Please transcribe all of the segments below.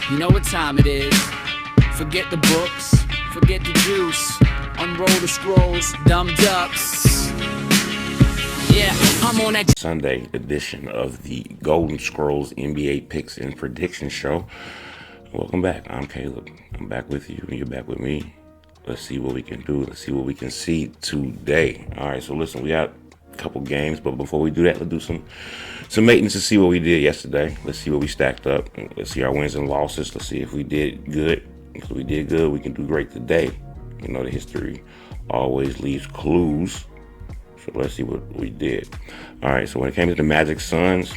You know what time it is. Forget the books, forget the juice. Unroll the scrolls, dumb ducks. Yeah, I'm on that Sunday edition of the Golden Scrolls NBA Picks and Prediction Show. Welcome back. I'm Caleb. I'm back with you, and you're back with me. Let's see what we can do. Let's see what we can see today. All right, so listen, we got a couple games, but before we do that, let's do some maintenance to see what we did yesterday. Let's see what we stacked up. Let's see our wins and losses. Let's see if we did good. If we did good, we can do great today. You know, the history always leaves clues. So let's see what we did. All right, so when it came to the Magic Suns,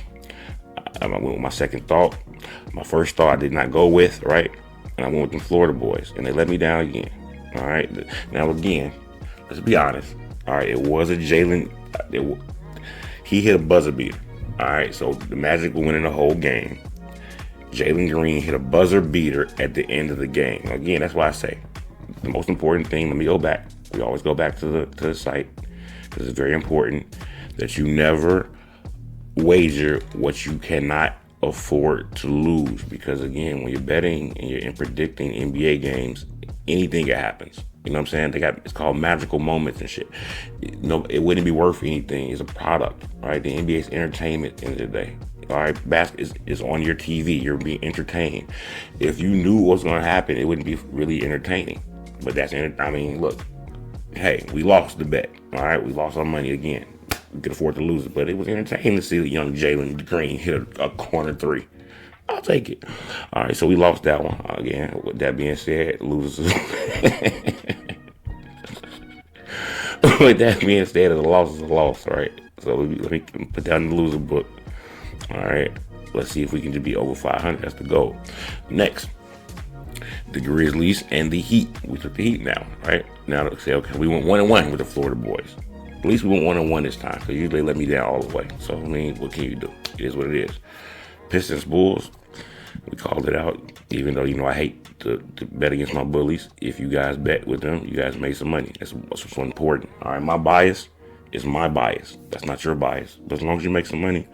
I went with my second thought. My first thought I did not go with, right? And I went with the Florida boys, and they let me down again. All right, now again, let's be honest. All right, it was a Jalen. He hit a buzzer beater. All right, so the Magic were winning the whole game. Jalen Green hit a buzzer beater at the end of the game. Again, that's why I say the most important thing. Let me go back. We always go back to the site because it's very important that you never wager what you cannot afford to lose. Because again, when you're betting and you're predicting NBA games, anything that happens. You know what I'm saying? It's called magical moments and shit. No, it wouldn't be worth anything. It's a product, right? The NBA is entertainment at the end of the day. All right, basketball is on your TV. You're being entertained. If you knew what was going to happen, it wouldn't be really entertaining. But look, hey, we lost the bet. All right, we lost our money again. We could afford to lose it, but it was entertaining to see the young Jalen Green hit a corner three. I'll take it. All right, so we lost that one. Again, with that being said, losers. With that being said, a loss is a loss, right? So let me put down the loser book. All right, let's see if we can just be over 500. That's the goal. Next, the Grizzlies and the Heat. We took the Heat now, right? Now let's say, okay, we went 1-1 with the Florida boys. At least we went 1-1 this time, because usually they let me down all the way. So, what can you do? It is what it is. Pistons, Bulls, we called it out, even though, I hate to bet against my bullies. If you guys bet with them, you guys made some money. That's what's so important. All right, my bias is my bias. That's not your bias. But as long as you make some money,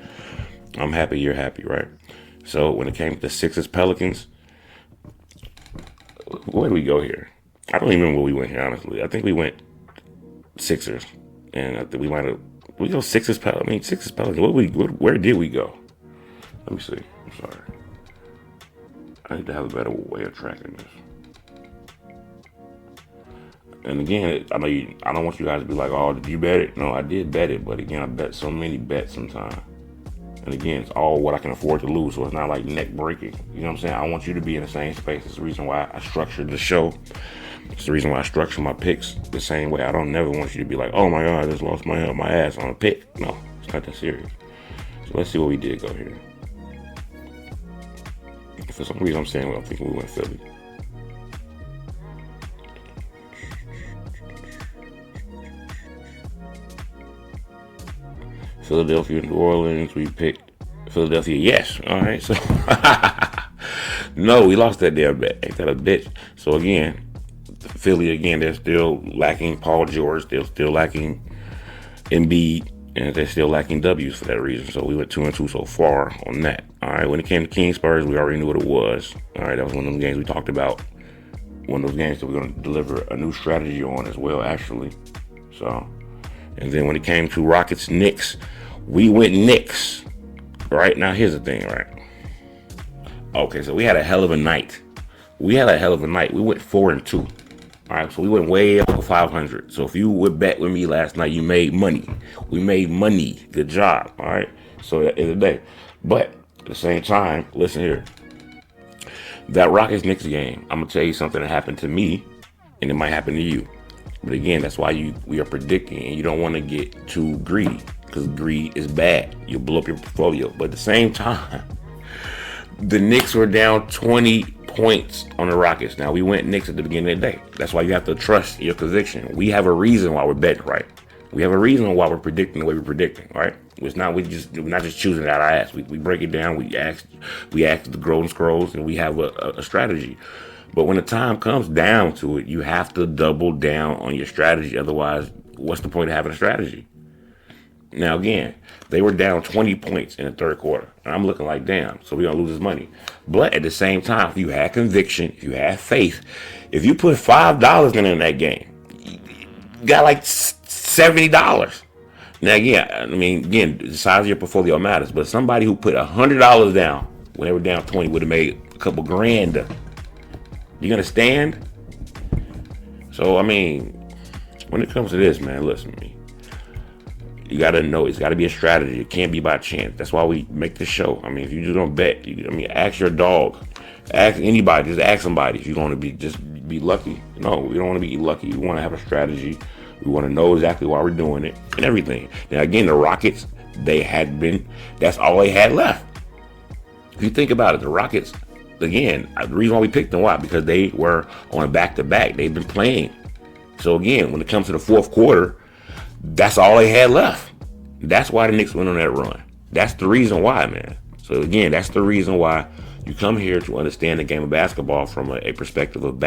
I'm happy, you're happy, right? So when it came to the Sixers, Pelicans, where did we go here? I don't even remember where we went here, honestly. I think we went Sixers. And I think we go Sixers, Pelicans. Where did we go? Let me see. I'm sorry. I need to have a better way of tracking this. And again, I don't want you guys to be like, oh, did you bet it? No, I did bet it. But again, I bet so many bets sometimes. And again, it's all what I can afford to lose. So it's not like neck breaking. You know what I'm saying? I want you to be in the same space. It's the reason why I structured the show. It's the reason why I structure my picks the same way. I don't never want you to be like, oh my God, I just lost my ass on a pick. No, it's not that serious. So let's see what we did go here. For some reason, I'm saying I'm thinking we went Philly. Philadelphia, New Orleans. We picked Philadelphia. Yes. All right. So no, we lost that damn bet. Ain't that a bitch? So again, Philly again. They're still lacking Paul George. They're still lacking Embiid. And they're still lacking W's for that reason. So we went 2-2 so far on that. All right, when it came to King Spurs, we already knew what it was. All right, that was one of those games we talked about. One of those games that we're going to deliver a new strategy on as well, actually. So, and then when it came to Rockets, Knicks, we went Knicks. Right, now here's the thing, right? Okay, so we had a hell of a night. We went 4-2. All right, so we went way over 500. So if you would bet with me last night, you made money. We made money. Good job. All right. So at the end of the day, but at the same time, listen here. That Rockets Knicks game, I'm gonna tell you something that happened to me, and it might happen to you. But again, that's why we are predicting, and you don't want to get too greedy, because greed is bad. You'll blow up your portfolio. But at the same time, the Knicks were down 20 points on the Rockets. Now, we went Knicks at the beginning of the day. That's why you have to trust your conviction. We have a reason why we're betting right. We have a reason why we're predicting the way we're predicting, right? We're not just choosing it out of our ass. We break it down. We ask the Golden Scrolls, and we have a strategy. But when the time comes down to it, you have to double down on your strategy. Otherwise, what's the point of having a strategy? Now, again, they were down 20 points in the third quarter. And I'm looking like, damn, so we're going to lose this money. But at the same time, if you had conviction, if you had faith, if you put $5 in that game, you got like $70. Now, again, the size of your portfolio matters. But somebody who put $100 down when they were down 20 would have made a couple grand. You going to stand? So, I mean, when it comes to this, man, listen to me. You got to know it's got to be a strategy. It can't be by chance. That's why we make the show. I mean, if you just don't bet, ask your dog. Ask anybody. Just ask somebody if you want to be lucky. No, we don't want to be lucky. We want to have a strategy. We want to know exactly why we're doing it and everything. Now, again, the Rockets, that's all they had left. If you think about it, the Rockets, again, the reason why we picked them, why? Because they were on a back-to-back. They've been playing. So, again, when it comes to the fourth quarter, that's all they had left. That's why the Knicks went on that run. That's the reason why, man. So, again, that's the reason why you come here to understand the game of basketball from a perspective of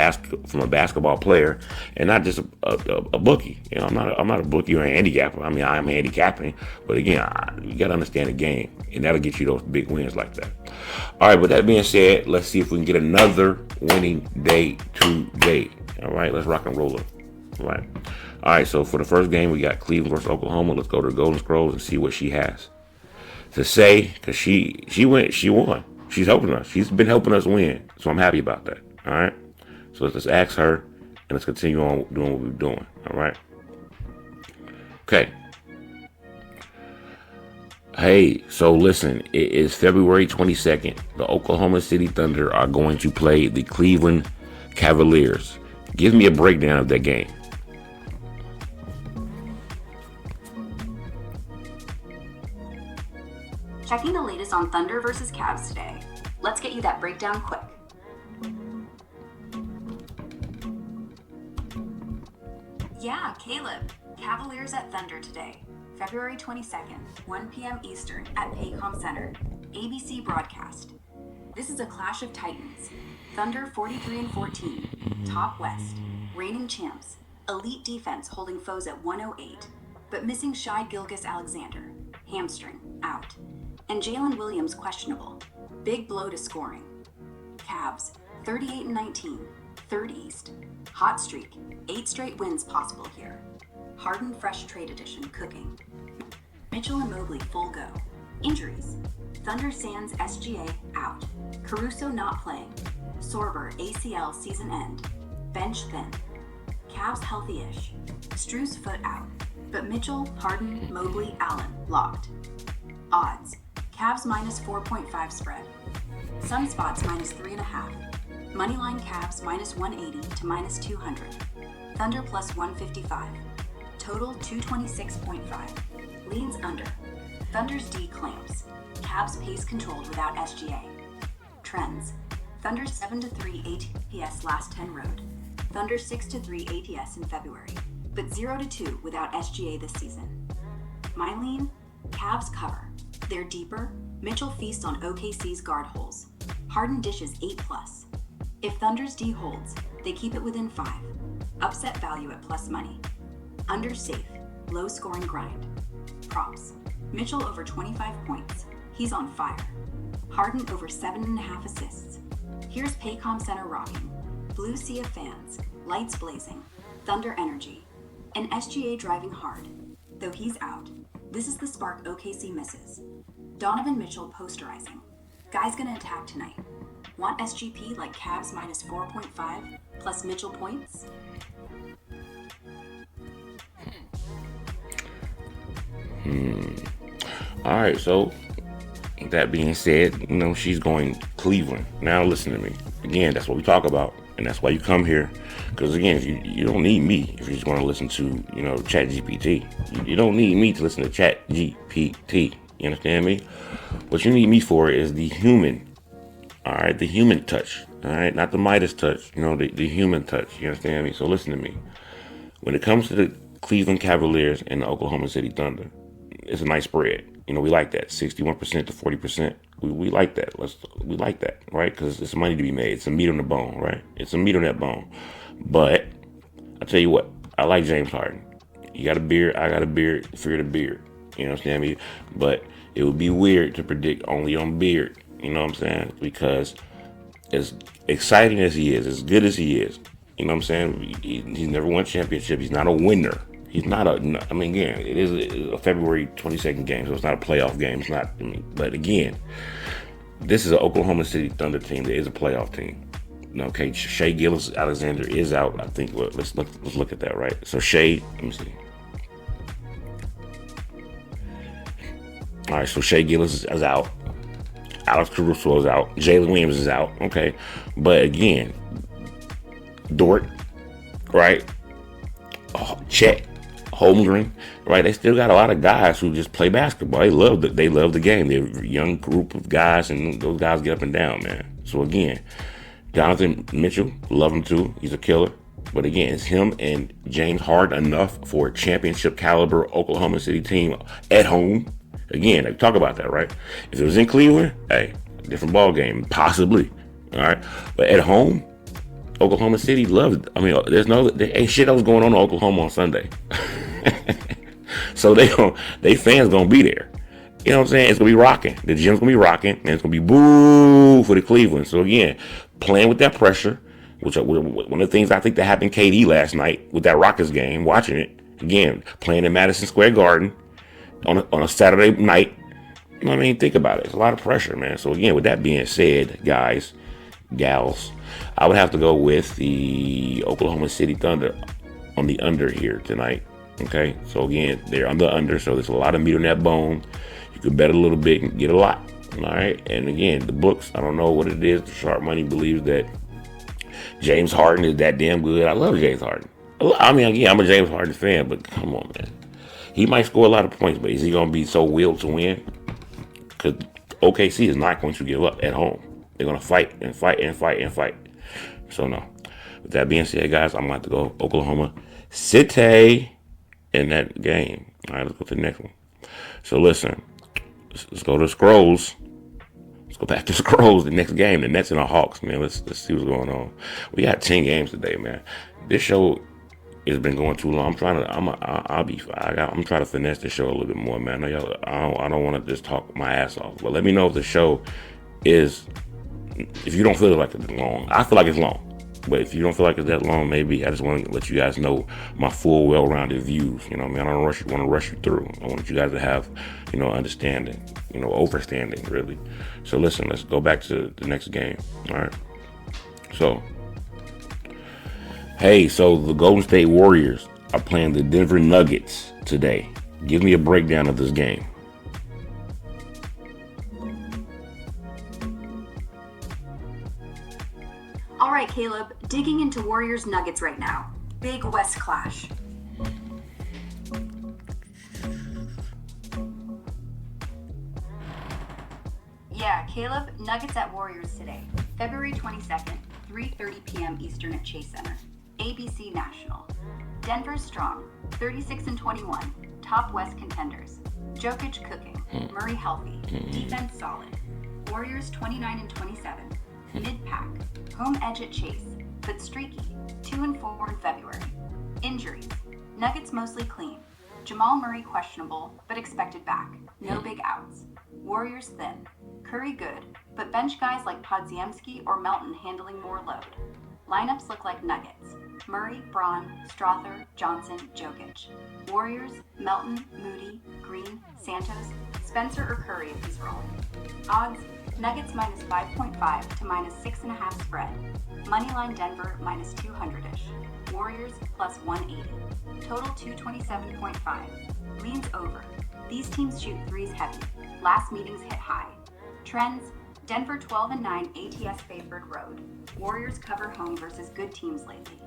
from a basketball player and not just a bookie. You know, I'm not a bookie or a handicapper. I mean, I am handicapping. But, again, you got to understand the game, and that'll get you those big wins like that. All right, with that being said, let's see if we can get another winning day today. All right, let's rock and roll it. All right, so for the first game, we got Cleveland versus Oklahoma. Let's go to the Golden Scrolls and see what she has to say, because she won. She's helping us. She's been helping us win, so I'm happy about that. All right, so let's ask her, and let's continue on doing what we're doing. All right. Okay. Hey, so listen, it is February 22nd. The Oklahoma City Thunder are going to play the Cleveland Cavaliers. Give me a breakdown of that game. Checking the latest on Thunder versus Cavs today. Let's get you that breakdown quick. Yeah, Caleb. Cavaliers at Thunder today. February 22nd, 1 p.m. Eastern at Paycom Center. ABC broadcast. This is a clash of titans. Thunder 43-14. Top West. Reigning champs. Elite defense holding foes at 108. But missing Shai Gilgeous-Alexander. Hamstring. Out. And Jalen Williams questionable. Big blow to scoring. Cavs 38-19, third East. Hot streak, 8 straight wins possible here. Harden fresh trade edition cooking. Mitchell and Mobley full go. Injuries. Thunder Sands SGA out. Caruso not playing. Sorber ACL season end. Bench thin. Cavs healthy-ish. Strus foot out. But Mitchell, Harden, Mobley, Allen locked. Odds. Cavs minus 4.5 spread. Some spots minus 3.5. Moneyline Cavs minus 180 to minus 200. Thunder plus 155. Total 226.5. Leans under. Thunder's D clamps. Cavs pace controlled without SGA. Trends. Thunder 7-3 ATS last 10 road. Thunder 6-3 ATS in February. But 0-2 without SGA this season. My lean. Cavs cover. They're deeper. Mitchell feasts on OKC's guard holes. Harden dishes 8+. If Thunder's D holds, they keep it within 5. Upset value at plus money. Under safe. Low scoring grind. Props. Mitchell over 25 points. He's on fire. Harden over 7.5 assists. Here's Paycom Center rocking. Blue sea of fans. Lights blazing. Thunder energy. And SGA driving hard. Though he's out, this is the spark OKC misses. Donovan Mitchell posterizing. Guy's gonna attack tonight. Want SGP like Cavs minus 4.5 plus Mitchell points? All right, so that being said, she's going Cleveland. Now listen to me. Again, that's what we talk about. And that's why you come here. Because again, if you don't need me if you're just going to listen to, Chat GPT. You don't need me to listen to Chat GPT. You understand me? What you need me for is the human. All right, the human touch. All right, not the Midas touch. The human touch. You understand me? So listen to me. When it comes to the Cleveland Cavaliers and the Oklahoma City Thunder, it's a nice spread. We like that 61% to 40%. We like that. We like that, right? Because it's money to be made. It's a meat on the bone, right? It's a meat on that bone. But I tell you what, I like James Harden. You got a beard, I got a beard. Fear the beard. You understand me? But it would be weird to predict only on Beard. You know what I'm saying? Because as exciting as he is, as good as he is, you know what I'm saying? He's never won a championship. He's not a winner. He's not a. I mean, again, it is a February 22nd game, so it's not a playoff game. It's not. I mean, but again, this is an Oklahoma City Thunder team that is a playoff team. Okay, Shai Gilgeous-Alexander is out. I think. Well, let's look at that. Right. So Shai. Let me see. All right. So Shai Gilgeous is out. Alex Caruso is out. Jalen Williams is out. Okay, but again, Dort, right? Chet Holmgren, right? They still got a lot of guys who just play basketball. They love the game. They're a young group of guys, and those guys get up and down, man. So again, Jonathan Mitchell, love him too. He's a killer. But again, it's him and James Harden enough for a championship caliber Oklahoma City team at home. Again, they talk about that, right? If it was in Cleveland, hey, different ball game, possibly. All right, but at home, Oklahoma City loves. I mean, there ain't shit else going on in Oklahoma on Sunday, so they fans gonna be there. You know what I'm saying? It's gonna be rocking. The gym's gonna be rocking, and it's gonna be boo for the Cleveland. So again, playing with that pressure, which one of the things I think that happened KD last night with that Rockets game, watching it again, playing in Madison Square Garden on a Saturday night. You know what I mean? Think about it. It's a lot of pressure, man. So again, with that being said, guys, gals, I would have to go with the Oklahoma City Thunder on the under here tonight. Okay, so again, they're on the under, so there's a lot of meat on that bone. You could bet a little bit and get a lot. All right, and again, the books, I don't know what it is. The sharp money believes that James Harden is that damn good. I love James Harden. I mean, again, I'm a James Harden fan, but come on, man. He might score a lot of points, but is he going to be so willed to win? Because OKC is not going to give up at home. They're going to fight and fight and fight and fight. So, no. With that being said, guys, I'm going to have to go Oklahoma City in that game. All right, let's go to the next one. So, listen. Let's go to the Scrolls. Let's go back to Scrolls, the next game. The Nets and the Hawks, man. Let's see what's going on. We got 10 games today, man. This show has been going too long. I'm trying to finesse the show a little bit more, man. I don't want to just talk my ass off. But let me know if the show is, if you don't feel like it's long. I feel like it's long. But if you don't feel like it's that long, maybe I just want to let you guys know my full, well-rounded views. You know what I mean? I don't want to rush you through. I want you guys to have, understanding, overstanding, really. So listen, let's go back to the next game. All right. So the Golden State Warriors are playing the Denver Nuggets today. Give me a breakdown of this game. All right, Caleb, digging into Warriors Nuggets right now. Big West clash. Yeah, Caleb, Nuggets at Warriors today. February 22nd, 3:30 p.m. Eastern at Chase Center. ABC National. Denver strong, 36-21, top West contenders. Jokic cooking, Murray healthy, defense solid. Warriors 29-27, mid-pack, home edge at Chase, but streaky, 2-4 in February. Injuries, Nuggets mostly clean. Jamal Murray questionable, but expected back. No big outs. Warriors thin. Curry good, but bench guys like Podziemski or Melton handling more load. Lineups look like Nuggets. Murray, Braun, Strother, Johnson, Jokic. Warriors, Melton, Moody, Green, Santos, Spencer or Curry if he's rolling. Odds, Nuggets minus 5.5 to minus 6.5 spread. Moneyline Denver minus 200-ish. Warriors plus 180. Total 227.5. Leans over. These teams shoot threes heavy. Last meetings hit high. Trends, Denver 12-9 ATS favored road. Warriors cover home versus good teams lately.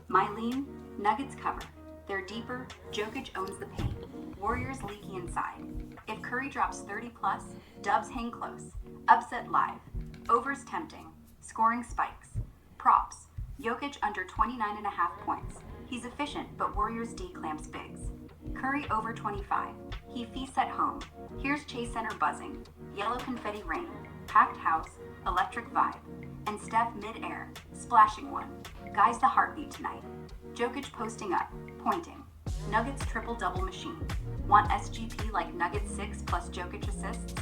My lean, Nuggets cover. They're deeper, Jokic owns the paint. Warriors leaky inside. If Curry drops 30 plus, Dubs hang close. Upset live. Overs tempting. Scoring spikes. Props. Jokic under 29.5 points. He's efficient, but Warriors D clamps bigs. Curry over 25. He feasts at home. Here's Chase Center buzzing. Yellow confetti rain. Packed house. Electric vibe. And Steph mid-air. Splashing one. Guy's the heartbeat tonight. Jokic posting up. Pointing. Nuggets triple-double machine. Want SGP like Nuggets 6 plus Jokic assists?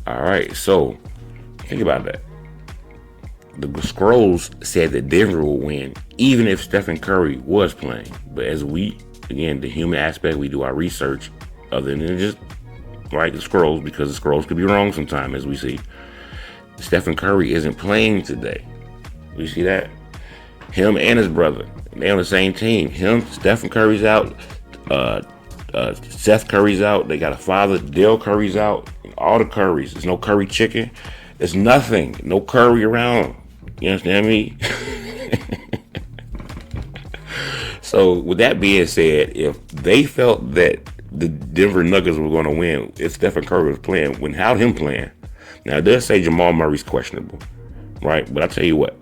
All right, so think about that. The Scrolls said that Denver will win even if Stephen Curry was playing. But as we, again, the human aspect, we do our research other than just the Scrolls, because the Scrolls could be wrong sometime, as we see. Stephen Curry isn't playing today. You see that? Him and his brother, they on the same team. Stephen Curry's out. Seth Curry's out. They got a father. Dale Curry's out. All the Currys. There's no Curry chicken. There's nothing. No Curry around. You understand me? So with that being said, if they felt that the Denver Nuggets were going to win if Stephen Curry was playing, without him playing, now it does say Jamal Murray's questionable, right? But I tell you what,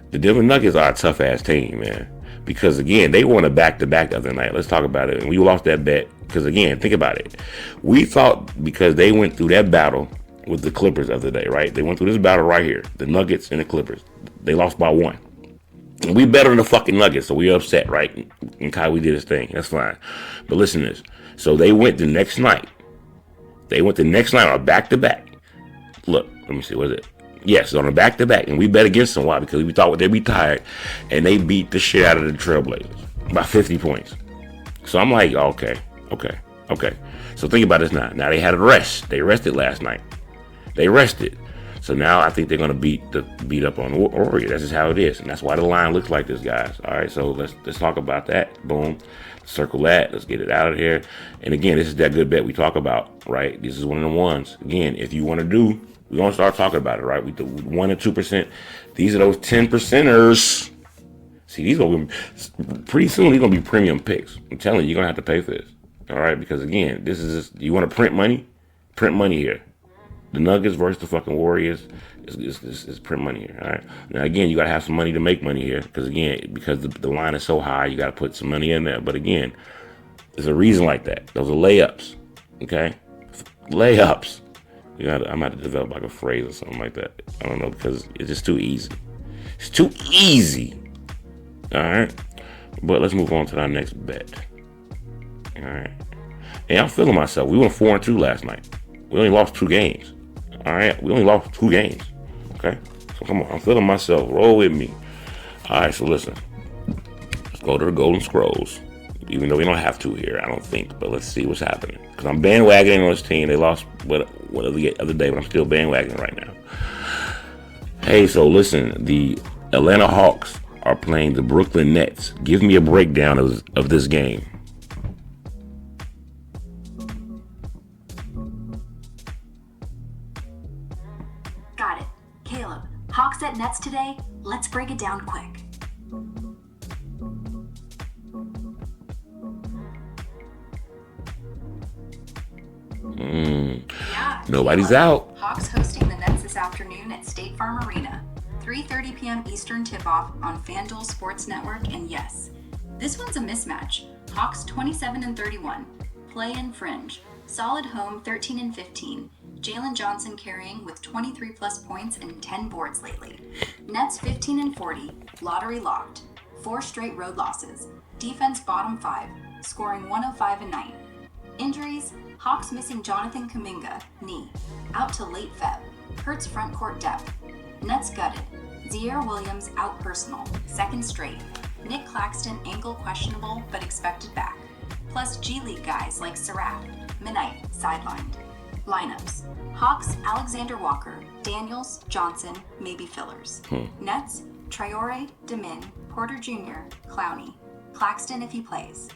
the Denver Nuggets are a tough ass team, man. Because again, they won a back-to-back the other night. Let's talk about it. And we lost that bet because again, think about it. We thought because they went through that battle with the Clippers the other day, right? They went through this battle right here, the Nuggets and the Clippers. They lost by 1. And we better than the fucking Nuggets, so we upset, right? And Kyrie did his thing. That's fine. But listen to this. So they went the next night. On a back-to-back. Look, let me see. What is it? Yes, on a back-to-back. And we bet against them. Why? Because we thought they'd be tired. And they beat the shit out of the Trailblazers by 50 points. So I'm like, okay. So think about this now. Now they had a rest. They rested last night. So now I think they're going to beat up on the Warriors. That's just how it is. And that's why the line looks like this, guys. All right, so let's talk about that. Boom. Circle that. Let's get it out of here. And again, this is that good bet we talk about, right? This is one of the ones. Again, if you want to do, we're going to start talking about it, right? We do 1 and 2%. These are those 10%ers. See, these are going to be, pretty soon, these are going to be premium picks. I'm telling you, you're going to have to pay for this. All right? Because again, this is just, you want to print money? Print money here. The Nuggets versus the fucking Warriors is print money here. All right. Now again, you gotta have some money to make money here, because the line is so high, you gotta put some money in there. But again, there's a reason like that. Those are layups. Okay, layups. I'm about to develop like a phrase or something like that. I don't know, because it's just too easy. It's too easy. All right. But let's move on to our next bet. All right. And I'm feeling myself. We went 4-2 last night. We only lost 2 games. All right, we only lost 2 games. Okay, so come on, I'm feeling myself. Roll with me. All right, so listen. Let's go to the Golden Scrolls. Even though we don't have to here, I don't think. But let's see what's happening. Because I'm bandwagoning on this team. They lost the other day, but I'm still bandwagoning right now. Hey, so listen. The Atlanta Hawks are playing the Brooklyn Nets. Give me a breakdown of this game. Got it. Caleb, Hawks at Nets today? Let's break it down quick. Yeah. Nobody's out. Hawks hosting the Nets this afternoon at State Farm Arena. 3:30 p.m. Eastern tip-off on FanDuel Sports Network, and yes, this one's a mismatch. Hawks 27-31. Play-in fringe. Solid home 13-15. Jalen Johnson carrying with 23 plus points and 10 boards lately. Nets 15-40. Lottery locked. 4 straight road losses. Defense bottom 5. Scoring 105 a night. Injuries. Hawks missing Jonathan Kuminga, knee. Out to late Feb. Hurts front court depth. Nets gutted. Zaire Williams out personal. 2nd straight. Nick Claxton ankle questionable but expected back. Plus G League guys like Seraph, Midnight, sidelined. Lineups. Hawks, Alexander Walker, Daniels, Johnson, maybe fillers. Nets, Traore, Demin, Porter Jr., Clowney. Claxton if he plays.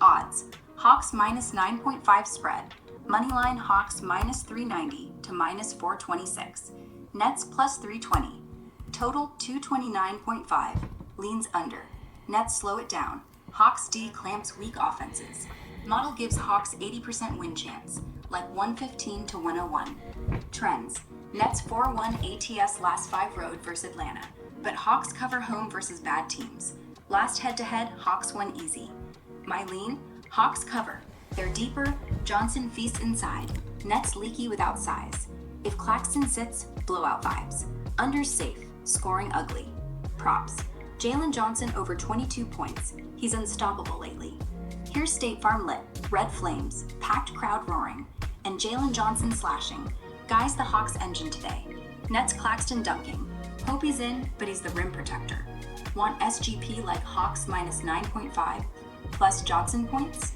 Odds. Hawks minus 9.5 spread. Moneyline Hawks minus 390 to minus 426. Nets plus 320. Total 229.5. Leans under. Nets slow it down. Hawks D clamps weak offenses. Model gives Hawks 80% win chance, like 115 to 101. Trends. Nets 4-1 ATS last 5 road versus Atlanta, but Hawks cover home versus bad teams. Last head-to-head, Hawks won easy. My lean, Hawks cover. They're deeper, Johnson feasts inside. Nets leaky without size. If Claxton sits, blowout vibes. Under's safe, scoring ugly. Props. Jalen Johnson over 22 points. He's unstoppable lately. Here's State Farm lit, red flames, packed crowd roaring, and Jalen Johnson slashing. Guys, the Hawks engine today. Nets Claxton dunking. Hope he's in, but he's the rim protector. Want SGP like Hawks minus 9.5 plus Johnson points?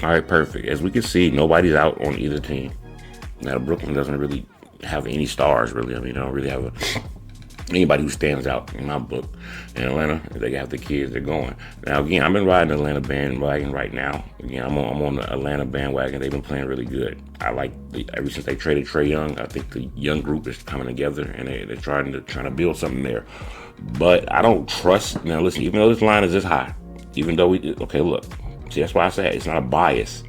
All right, perfect. As we can see, nobody's out on either team. Now, Brooklyn doesn't really have any stars, really. I mean, they don't really have anybody who stands out in my book. In Atlanta, they have the kids, they're going. Now, again, I've been riding the Atlanta bandwagon right now. Again, I'm on the Atlanta bandwagon. They've been playing really good. I like, ever since they traded Trae Young, I think the young group is coming together, and they're trying to build something there. But I don't trust, now listen, even though this line is this high, even though okay, look, see, that's why I say it's not a bias.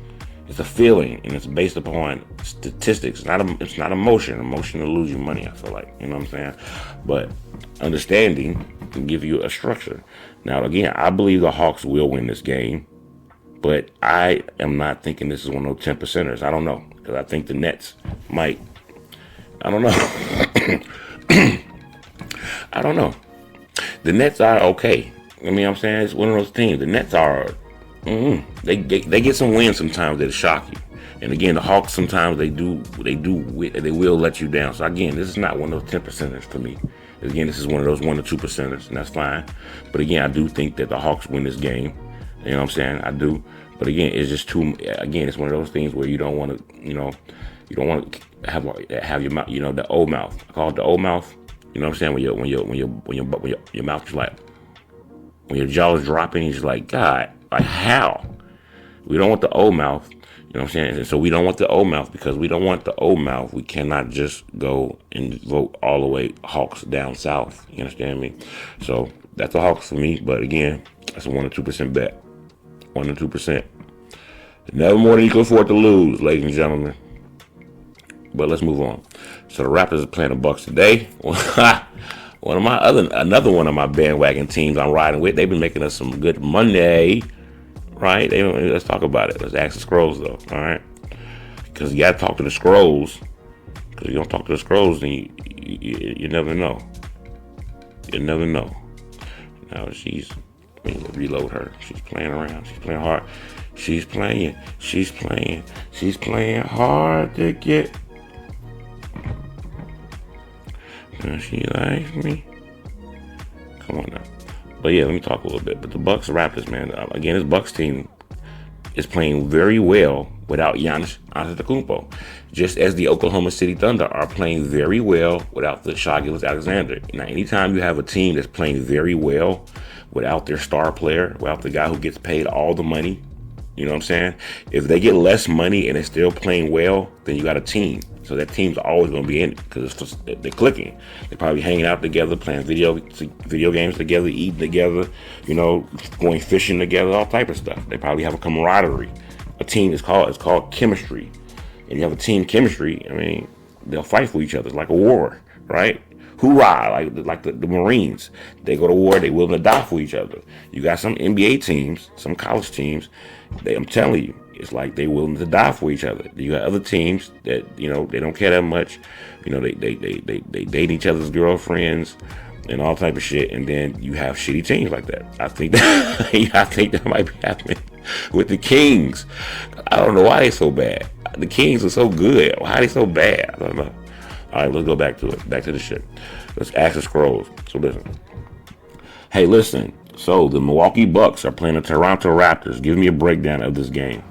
It's a feeling, and it's based upon statistics. It's not emotion. Emotion will lose you money, I feel like. You know what I'm saying? But understanding can give you a structure. Now, again, I believe the Hawks will win this game, but I am not thinking this is one of those 10%ers. I don't know, because I think the Nets might. I don't know. I don't know. The Nets are okay. I mean, I'm saying it's one of those teams. The Nets are. They get some wins sometimes that'll shock you, and again, the Hawks sometimes they will let you down. So again, this is not one of those 10%ers for me. Again, this is one of those 1 or 2%ers, and that's fine. But again, I do think that the Hawks win this game. You know what I'm saying? I do. But again, it's just too. Again, it's one of those things where you don't want to. You don't want to have your mouth. The old mouth. I call it the old mouth. You know what I'm saying? When your mouth is like, when your jaw is dropping, you're just like, God. Like, how? We don't want the old mouth. You know what I'm saying? And so we don't want the old mouth. Because we don't want the old mouth, we cannot just go and vote all the way Hawks down south. You understand me? So that's the Hawks for me. But again, that's a 1 or 2% bet. 1 or 2%. Never more than you can afford to lose, ladies and gentlemen. But let's move on. So the Raptors are playing the Bucks today. Another one of my bandwagon teams I'm riding with. They've been making us some good money. Right? Let's talk about it. Let's ask the Scrolls, though. All right? Because you got to talk to the Scrolls. Because if you don't talk to the Scrolls, then you never know. You never know. Now let me reload her. She's playing around. She's playing hard. She's playing hard to get. And she likes me. Come on now. But yeah, let me talk a little bit. But the Bucks Raptors, man. Again, this Bucks team is playing very well without Giannis Antetokounmpo. Just as the Oklahoma City Thunder are playing very well without the Shai Gilgeous-Alexander. Now, anytime you have a team that's playing very well without their star player, without the guy who gets paid all the money, you know what I'm saying? If they get less money and they're still playing well, then you got a team. So that team's always going to be in it because they're clicking. They're probably hanging out together, playing video games together, eating together, going fishing together, all type of stuff. They probably have a camaraderie. A team it's called chemistry. And you have a team chemistry, I mean, they'll fight for each other. It's like a war, right? Hoorah, like the Marines. They go to war, they willing to die for each other. You got some NBA teams, some college teams, I'm telling you, it's like they willing to die for each other. You got other teams that, they don't care that much. They date each other's girlfriends and all type of shit. And then you have shitty teams like that. I think that might be happening with the Kings. I don't know why they're so bad. The Kings are so good. Why are they so bad? I don't know. All right, let's go back to it. Back to the shit. Let's ask the Scrolls. So listen. Hey, listen. So the Milwaukee Bucks are playing the Toronto Raptors. Give me a breakdown of this game.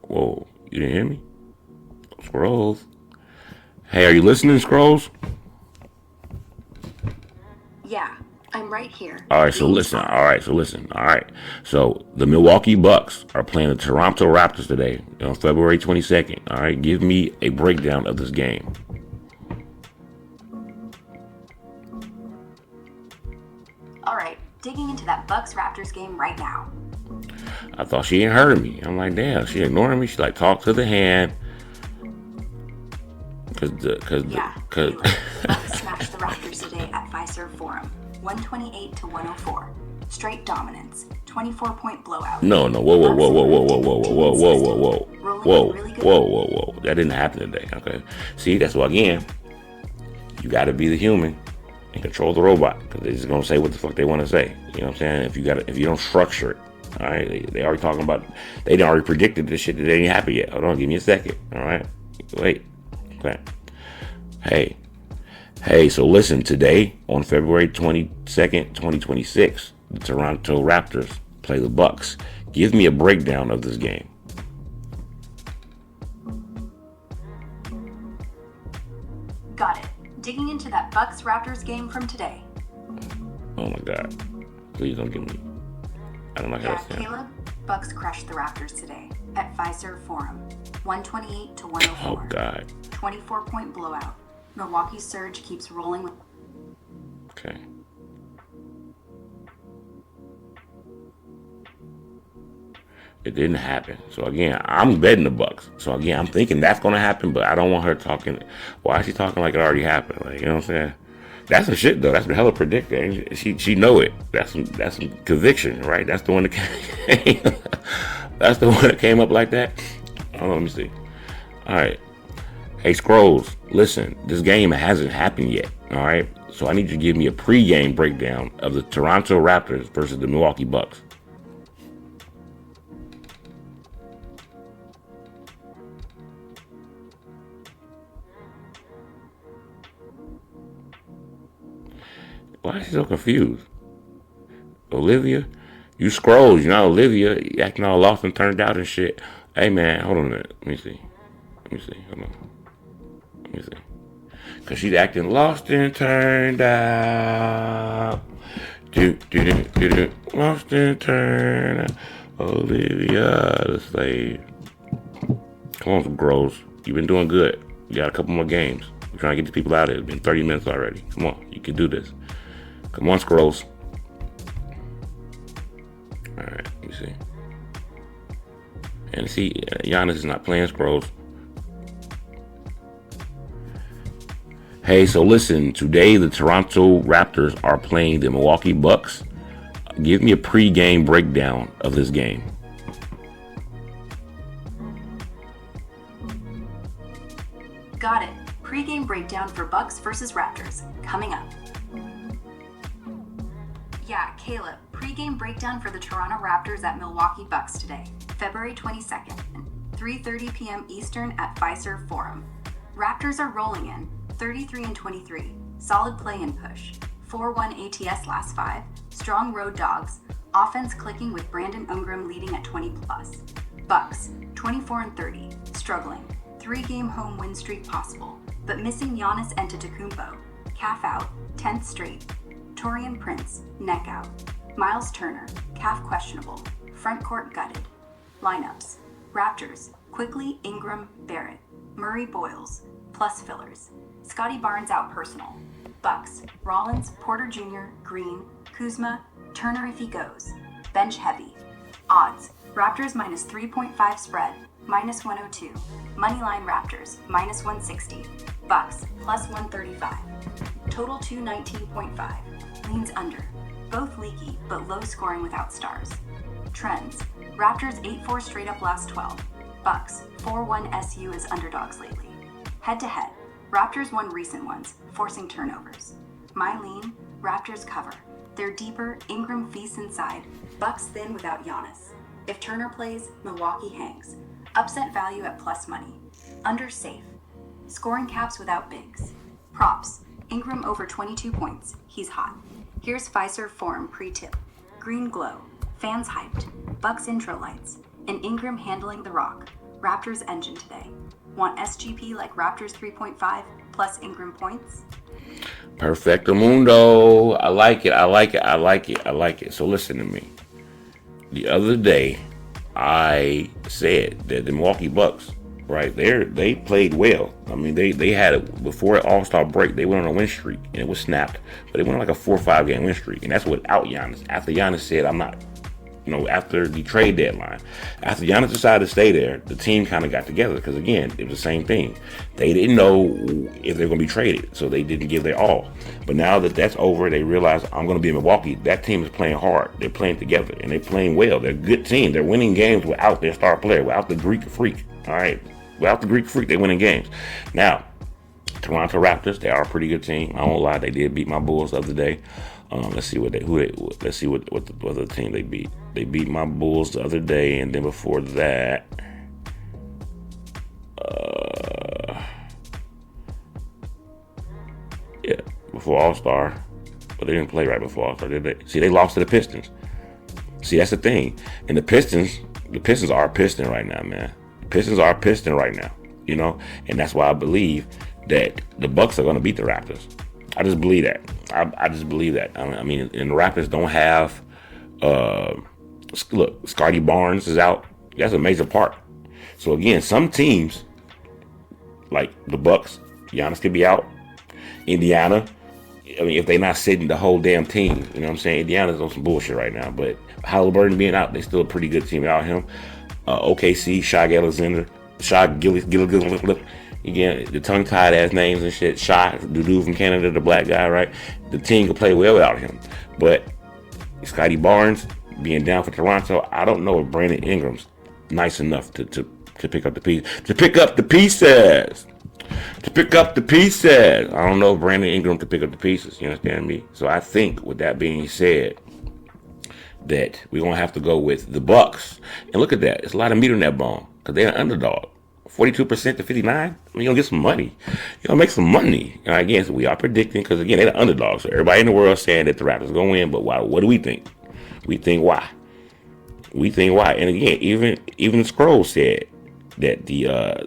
Whoa, you didn't hear me? Scrolls. Hey, are you listening, Scrolls? Yeah, I'm right here. All right, so listen. All right. So the Milwaukee Bucks are playing the Toronto Raptors today on February 22nd. All right, give me a breakdown of this game. All right, digging into that Bucks-Raptors game right now. I thought she ain't heard me. I'm like, damn, she ignoring me. She like, talk to the hand. Cause Bucks smashed the Raptors today at Fiserv Forum, 128-104. Straight dominance, 24-point blowout. No, whoa. rolling Whoa, in really good. whoa. That didn't happen today, okay? See, that's why, again, you got to be the human and control the robot, because they're just going to say what the fuck they want to say. You know what I'm saying? If you don't structure it, all right? They already talking about, they already predicted this shit that ain't happened yet. Hold on, give me a second, all right? Wait, okay. Hey, so listen, today on February 22nd, 2026, the Toronto Raptors play the Bucks. Give me a breakdown of this game. Got it. Digging into that Bucks-Raptors game from today. Oh my God. Please don't give me. I don't know how to say. Caleb, Bucks crushed the Raptors today at Fiserv Forum. 128 to 104. Oh God. 24-point blowout. Milwaukee's surge keeps rolling with... Okay. It didn't happen. So again, I'm betting the Bucks. So again, I'm thinking that's gonna happen, but I don't want her talking. Why is she talking like it already happened? Like, you know what I'm saying? That's some shit though. That's the hella predictor. She know it. That's some conviction, right? That's the one that came. That's the one that came up like that. Oh, let me see. All right. Hey, Scrolls, listen, this game hasn't happened yet, all right? So I need you to give me a pregame breakdown of the Toronto Raptors versus the Milwaukee Bucks. Why is she so confused? Olivia? You Scrolls, you know, Olivia, you acting all lost and turned out and shit. Hey, man, hold on a minute. Let me see. Hold on. Let me see. Because she's acting lost and turned out. Lost and turned out. Olivia, the slave. Come on, Scrolls. You've been doing good. You got a couple more games. We're trying to get these people out of here. It's been 30 minutes already. Come on, you can do this. Come on, Scrolls. All right, let me see. And see, Giannis is not playing, Scrolls. Hey, so listen, today the Toronto Raptors are playing the Milwaukee Bucks. Give me a pre-game breakdown of this game. Got it. Pre-game breakdown for Bucks versus Raptors. Coming up. Yeah, Caleb. Pre-game breakdown for the Toronto Raptors at Milwaukee Bucks today. February 22nd, 3:30 p.m. Eastern at Fiserv Forum. Raptors are rolling in 33-23. Solid play and push. 4-1 ATS last 5. Strong road dogs. Offense clicking with Brandon Ingram leading at 20+. Bucks 24-30. Struggling. 3-game home win streak possible, but missing Giannis Antetokounmpo. Calf out. 10th straight. Taurean Prince, neck out. Miles Turner, calf questionable. Front court gutted. Lineups. Raptors, Quickly, Ingram, Barrett. Murray, Boyles, plus fillers. Scotty Barnes out personal. Bucks, Rollins, Porter Jr., Green, Kuzma, Turner if he goes. Bench heavy. Odds, Raptors minus 3.5 spread, minus 102. Moneyline Raptors, minus 160. Bucks, plus 135. Total 219.5. Leans under. Both leaky, but low scoring without stars. Trends. Raptors 8-4 straight up last 12. Bucks 4-1 SU as underdogs lately. Head to head. Raptors won recent ones, forcing turnovers. My lean, Raptors cover. They're deeper, Ingram feasts inside. Bucks thin without Giannis. If Turner plays, Milwaukee hangs. Upset value at plus money. Under safe. Scoring caps without bigs. Props. Ingram over 22 points. He's hot. Here's Fiserv Forum pre-tip. Green glow. Fans hyped. Bucks intro lights. And Ingram handling the rock. Raptors engine today. Want SGP like Raptors 3.5 plus Ingram points? Perfecto mundo. I like it. So listen to me. The other day, I said that the Milwaukee Bucks, right there, they played well. I mean, they had it before the All-Star break. They went on a win streak, and it was snapped. But they went on like a 4 or 5 game win streak, and that's without Giannis. After Giannis said, I'm not, after the trade deadline. After Giannis decided to stay there, the team kind of got together because, again, it was the same thing. They didn't know if they were going to be traded, so they didn't give their all. But now that that's over, they realize I'm going to be in Milwaukee. That team is playing hard. They're playing together, and they're playing well. They're a good team. They're winning games without their star player, without the Greek freak. All right. Without the Greek Freak, they winning games. Now, Toronto Raptors, they are a pretty good team. I won't lie, they did beat my Bulls the other day. Let's see what the team they beat. They beat my Bulls the other day, and then before that, before All-Star, but they didn't play right before All-Star, did they? See, they lost to the Pistons. See, that's the thing. And the Pistons are a Piston right now, man. The Pistons are a Piston right now, and that's why I believe that the Bucks are going to beat the Raptors. I just believe that. I just believe that. I mean, and the Raptors don't have. Look, Scotty Barnes is out. That's a major part. So again, some teams like the Bucks, Giannis could be out. Indiana, I mean, if they're not sitting the whole damn team, you know what I'm saying? Indiana's on some bullshit right now. But Halliburton being out, they're still a pretty good team without him. OKC, Shai Gilgeous. Again, the tongue-tied ass names and shit. Shai, the dude from Canada, the black guy, right? The team could play well without him. But Scotty Barnes being down for Toronto, I don't know if Brandon Ingram's nice enough to pick up the pieces. To pick up the pieces. I don't know if Brandon Ingram to pick up the pieces. You understand me? So I think, with that being said, that we're going to have to go with the Bucks. And look at that. It's a lot of meat on that bone because they're an underdog. 42% to 59. I mean, you're going to get some money. You're going to make some money. And again, so we are predicting because, again, they're the underdogs. So everybody in the world saying that the Raptors are going to win. But why? What do we think? We think why. And again, even the Scrolls said that the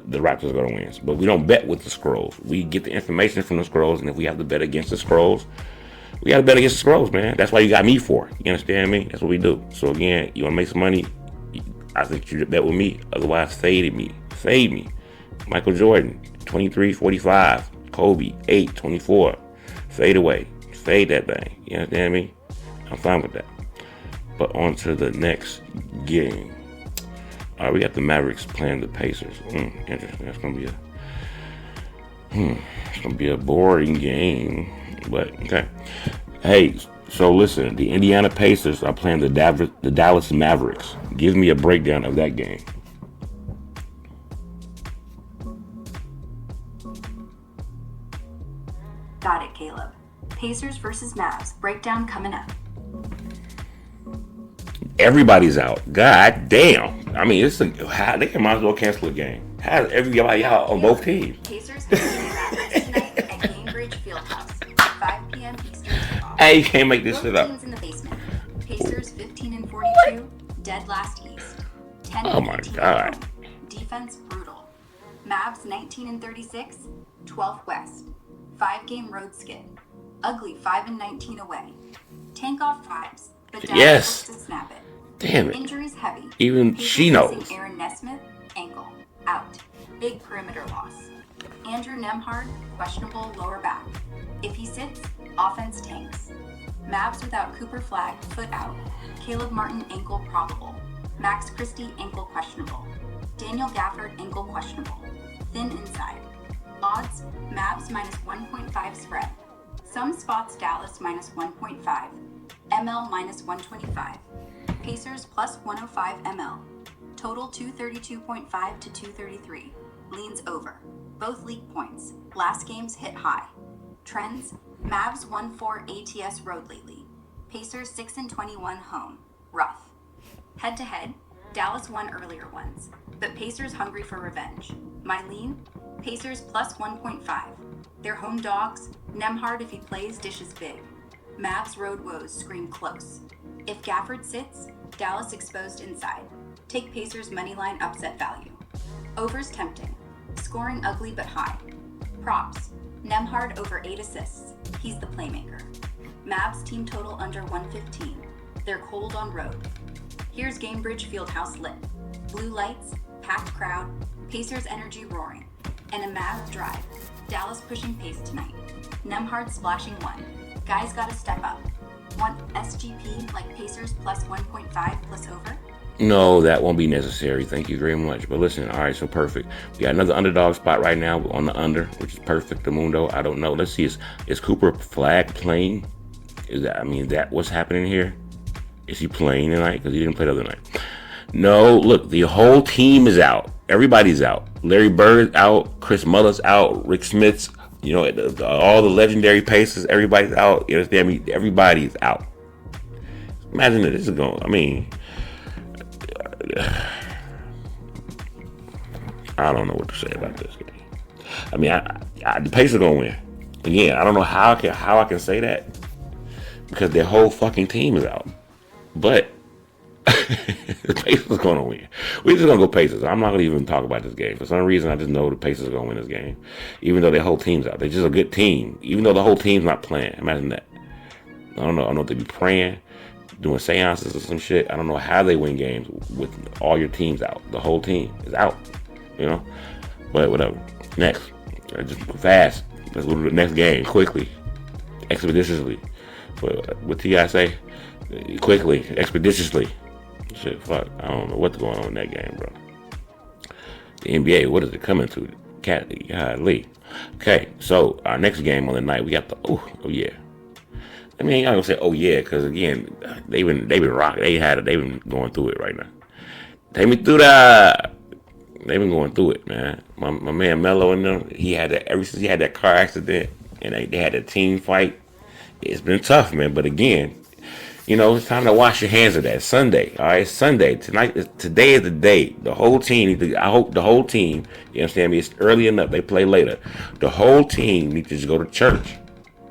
Raptors are going to win. But we don't bet with the Scrolls. We get the information from the Scrolls. And if we have to bet against the Scrolls, we got to bet against the Scrolls, man. That's why you got me for. You understand me? That's what we do. So again, you want to make some money? I think you should bet with me. Otherwise, fade me. Michael Jordan, 23-45. Kobe, 8-24. Fade away. Fade that thing. You understand me? I'm fine with that. But on to the next game. All right, we got the Mavericks playing the Pacers. Interesting. That's gonna be a boring game. But okay. Hey, so listen, the Indiana Pacers are playing the Dallas Mavericks. Give me a breakdown of that game. Got it, Caleb. Pacers versus Mavs. Breakdown coming up. Everybody's out. God damn. I mean, they might as well cancel a game. How is everybody out on both teams? Pacers hosting the Mavericks tonight at Cambridge Fieldhouse, 5 p.m. Eastern. Hey, you can't make this shit up. Teams in the basement. Pacers 15-42, dead last East. 10 Oh my God. Defense brutal. Mavs 19-36, 12th West. 5-game road skid. Ugly 5-19 away. Tank off 5s, but Dallas looks to snap it. Damn it. Injuries heavy. Even Pacers she knows. missing Aaron Nesmith, ankle, out. Big perimeter loss. Andrew Nembhard, questionable lower back. If he sits, offense tanks. Mavs without Cooper Flagg, foot out. Caleb Martin, ankle probable. Max Christie, ankle questionable. Daniel Gafford, ankle questionable. Thin inside. Odds, Mavs minus 1.5 spread. Some spots Dallas minus 1.5. ML minus 125. Pacers plus 105 ML. Total 232.5 to 233. Leans over. Both league points. Last games hit high. Trends, Mavs 1-4 ATS road lately. Pacers 6-21 home. Rough. Head to head, Dallas won earlier ones, but Pacers hungry for revenge. My lean, Pacers plus 1.5. They're home dogs. Nembhard, if he plays, dishes big. Mavs road woes scream close. If Gafford sits, Dallas exposed inside. Take Pacers moneyline upset value. Overs tempting. Scoring ugly but high. Props. Nembhard over 8 assists. He's the playmaker. Mavs team total under 115. They're cold on road. Here's Cambridge Fieldhouse lit. Blue lights, packed crowd, Pacers energy roaring, and a Mavs drive. Dallas pushing pace tonight. Nembhard splashing 1. Guys gotta step up. Want SGP like Pacers plus 1.5 plus over? No, that won't be necessary. Thank you very much. But listen, all right, so perfect. We got another underdog spot right now on the under, which is perfect. The Mundo, I don't know. Let's see. Is Cooper Flagg playing? Is that what's happening here? Is he playing tonight? Because he didn't play the other night. No, look, the whole team is out. Everybody's out. Larry Bird's out. Chris Muller's out. Rick Smith's, all the legendary Pacers, everybody's out. You understand me? Everybody's out. Imagine that this is going, I don't know what to say about this game. The Pacers are going to win. Again, I don't know how I can say that because their whole fucking team is out. But the Pacers are going to win. We're just going to go Pacers. I'm not going to even talk about this game. For some reason, I just know the Pacers are going to win this game. Even though their whole team's out. They're just a good team. Even though the whole team's not playing. Imagine that. I don't know if they be praying, doing seances or some shit. I don't know how they win games with all your teams out. The whole team is out. But whatever. Next. Just fast. Let's go to the next game. Quickly. Expeditiously. What T.I. say? Quickly. Expeditiously. Shit, fuck. I don't know what's going on in that game, bro. The NBA, what is it coming to? Golly. Okay, so our next game on the night, we got the, oh yeah. I'm not gonna say, oh yeah, because again, they've been rocking. They've been going through it right now. Take me through that. They've been going through it, man. My man Melo and them, ever since he had that car accident and they had a team fight, it's been tough, man. But again, it's time to wash your hands of that. Sunday, all right? Sunday. Today is the day. The whole team, I hope the whole team, you understand me? It's early enough. They play later. The whole team needs to just go to church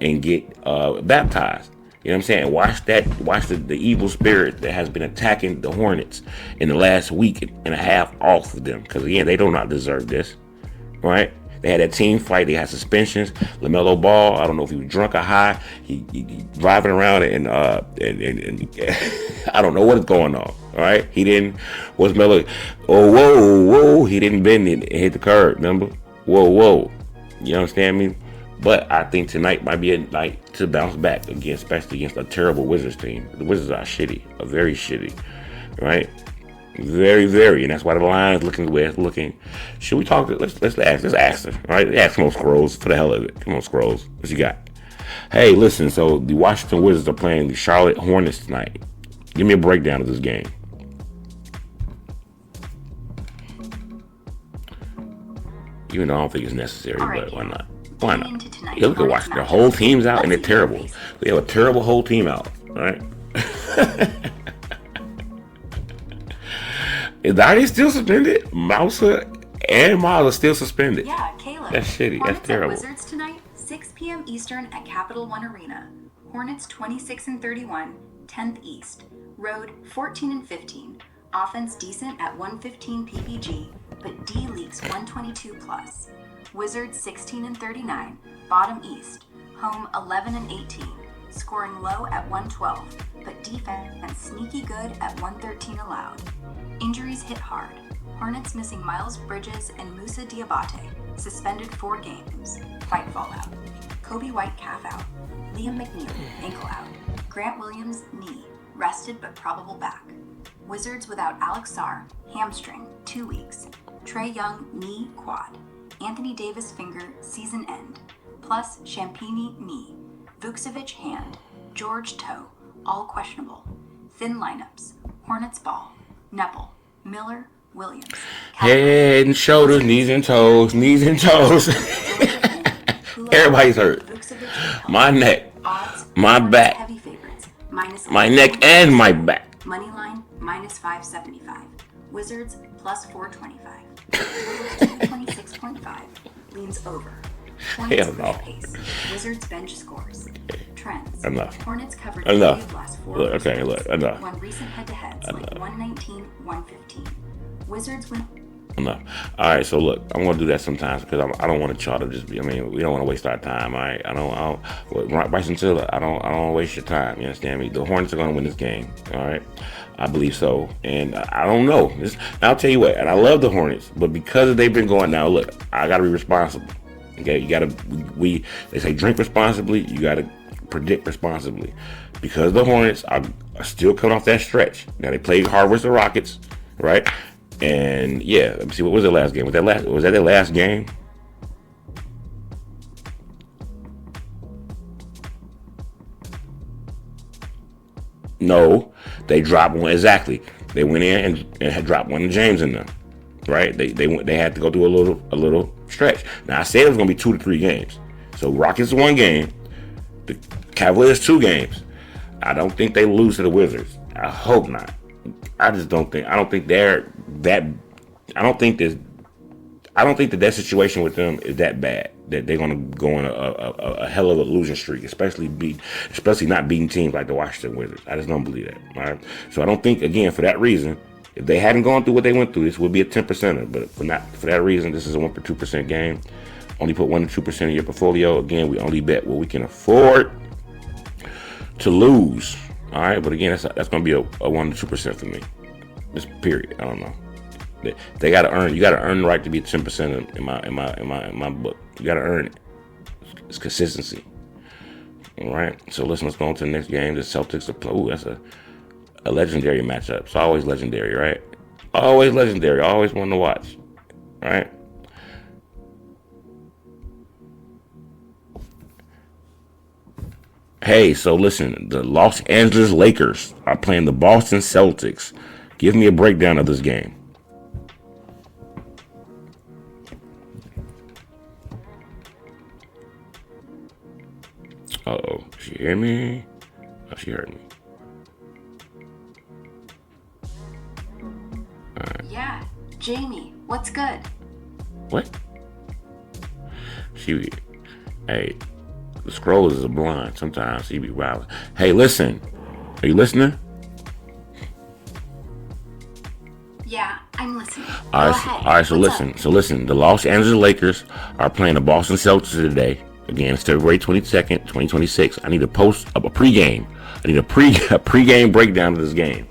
and get baptized. You know what I'm saying? Watch the evil spirit that has been attacking the Hornets in the last week and a half off of them. Because, again, they do not deserve this, right? They had that team fight. They had suspensions. LaMelo Ball, I don't know if he was drunk or high. He driving around and I don't know what is going on. All right, Melo? Oh, whoa! He didn't bend it and hit the curb. Remember? Whoa! You understand me? But I think tonight might be a night to bounce back again, especially against a terrible Wizards team. The Wizards are very shitty, right? Very, very, and that's why the line is looking the way it's looking. Should we talk? Let's ask her, all right? Ask Mo Scrolls for the hell of it. Come on, Scrolls, what you got? Hey, listen. So the Washington Wizards are playing the Charlotte Hornets tonight. Give me a breakdown of this game. Even though I don't think it's necessary, but why not? Why not? Yeah, look at Washington. Their whole team's out and they're terrible. They have a terrible whole team out, right? Is Donnie still suspended? Mouser and Miles are still suspended. Yeah, Caleb. That's shitty. Hornets That's terrible. Wizards tonight, 6 p.m. Eastern at Capital One Arena. Hornets 26-31, 10th East. Road 14-15. Offense decent at 115 PPG, but D leaks 122 plus. Wizards 16-39, bottom East. Home 11-18. Scoring low at 112, but defense sneaky good at 113 allowed. Injuries hit hard. Hornets missing Miles Bridges and Moussa Diabate, suspended 4 games. Fight fallout. Kobe White calf out. Liam McNeil ankle out. Grant Williams knee, rested but probable back. Wizards without Alex Sarr, hamstring, 2 weeks. Trae Young knee quad. Anthony Davis finger season end. Plus Champagnie knee. Vukcevic hand, George toe, all questionable. Thin lineups, Hornets ball, Nepal, Miller, Williams. Head and shoulders, knees and toes. Everybody's hurt. My neck, my back, my neck and my back. Moneyline -575. Wizards +425. 26.5 leans over. Hell no. Pace. Wizards bench scores. Trends. Enough. Hornets covered Enough. last 4 Look, okay, look, enough. Won recent head-to-heads like 119-115. Wizards win. Enough. All right, so look, I'm gonna do that sometimes because I don't want to try to just be. We don't want to waste our time. All right, I don't. Bryson Tiller, I don't waste your time. You understand me? The Hornets are gonna win this game. All right, I believe so, and I don't know. I'll tell you what, and I love the Hornets, but because they've been going now, look, I gotta be responsible. Okay, you gotta. They say drink responsibly. You gotta predict responsibly, because the Hornets are still coming off that stretch. Now they played hard with the Rockets, right? And yeah, let me see. What was their last game? Was that their last game? No, they dropped one. Exactly. They went in and had dropped one of James in them. right? They had to go through a little stretch. Now I said it was gonna be 2 to 3 games. So Rockets 1 game, the Cavaliers 2 games. I don't think they lose to the Wizards. I hope not. I just don't think. I don't think they're that. I don't think that situation with them is that bad that they're gonna go on a hell of a losing streak, especially not beating teams like the Washington Wizards. I just don't believe that. All right. So I don't think, again, for that reason, if they hadn't gone through what they went through, this would be a 10%er. But for that reason, this is a 1 for 2% game. Only put 1 to 2% in your portfolio. Again, we only bet what we can afford to lose. All right, but again, that's going to be a 1 to 2% for me. Just period. I don't know. They got to earn. You got to earn the right to be 10% in my book. You got to earn it. It's consistency. All right. So listen, let's go on to the next game. The Celtics. Ooh, that's a legendary matchup. It's always legendary, right? Always legendary. Always one to watch. All right. Hey, so listen, the Los Angeles Lakers are playing the Boston Celtics. Give me a breakdown of this game. Uh-oh, she hear me? Oh, she heard me. All right. Yeah, Jamie, what's good? What? Hey, the scrolls is a blind. Sometimes he be wild. Hey, listen. Are you listening? Yeah, I'm listening. All right. So listen. The Los Angeles Lakers are playing the Boston Celtics today. Again, it's February 22nd, 2026. I need to post up a pregame. I need a pregame breakdown of this game.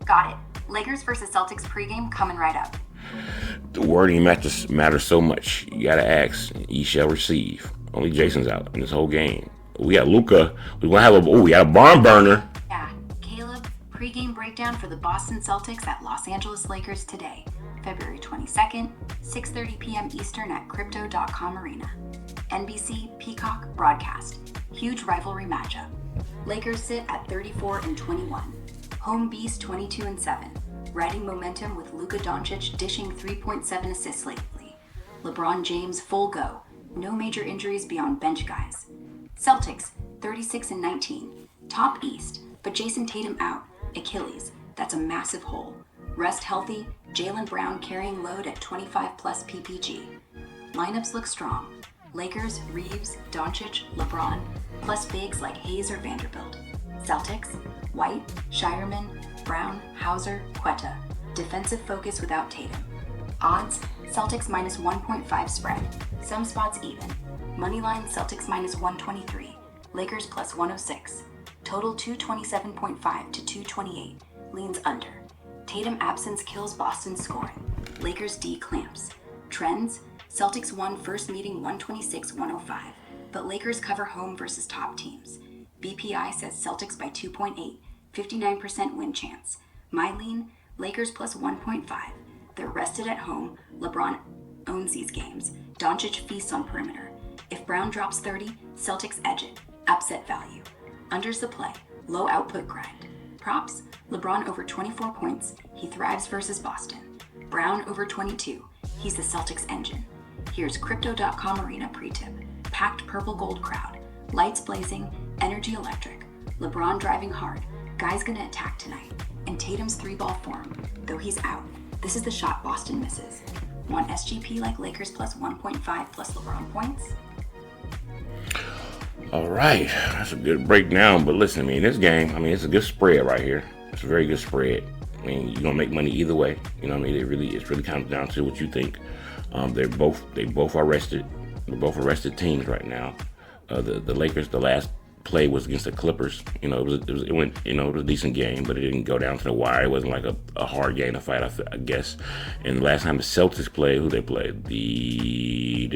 Got it. Lakers versus Celtics pregame coming right up. The wording matters so much. You gotta ask, ye shall receive. Only Jason's out in this whole game. We got Luka. We got a barn burner. Yeah, Caleb, pregame breakdown for the Boston Celtics at Los Angeles Lakers today, February 22nd, 6:30 p.m. Eastern at Crypto.com Arena. NBC Peacock broadcast. Huge rivalry matchup. Lakers sit at 34-21. Home beast 22-7. Riding momentum with Luka Doncic dishing 3.7 assists lately. LeBron James full go. No major injuries beyond bench guys. Celtics 36-19. Top East, but Jason Tatum out. Achilles. That's a massive hole. Rest healthy. Jaylen Brown carrying load at 25 plus PPG. Lineups look strong. Lakers, Reeves, Doncic, LeBron, plus bigs like Hayes or Vanderbilt. Celtics, White, Shireman, Brown, Hauser, Quetta. Defensive focus without Tatum. Odds, Celtics minus 1.5 spread. Some spots even. Moneyline, Celtics minus 123. Lakers plus 106. Total 227.5 to 228. Leans under. Tatum absence kills Boston scoring. Lakers D clamps. Trends, Celtics won first meeting 126-105, but Lakers cover home versus top teams. BPI says Celtics by 2.8, 59% win chance. My lean, Lakers plus 1.5. They're rested at home. LeBron owns these games. Doncic feasts on perimeter. If Brown drops 30, Celtics edge it. Upset value. Unders the play. Low output grind. Props, LeBron over 24 points. He thrives versus Boston. Brown over 22. He's the Celtics engine. Here's Crypto.com Arena pre-tip. Packed purple gold crowd. Lights blazing. Energy electric. LeBron driving hard. Guy's gonna attack tonight. And Tatum's 3-ball form. Though he's out, this is the shot Boston misses. Want SGP like Lakers plus 1.5 plus LeBron points? All right, that's a good breakdown. But listen, this game, it's a good spread right here. It's a very good spread. You're gonna make money either way. You know what I mean? It's really comes down to what you think. They both are rested. They're both arrested teams right now. The Lakers, the last play was against the Clippers. It was a decent game, but it didn't go down to the wire. It wasn't like a hard game to fight, I guess. And the last time the Celtics played, who they played? The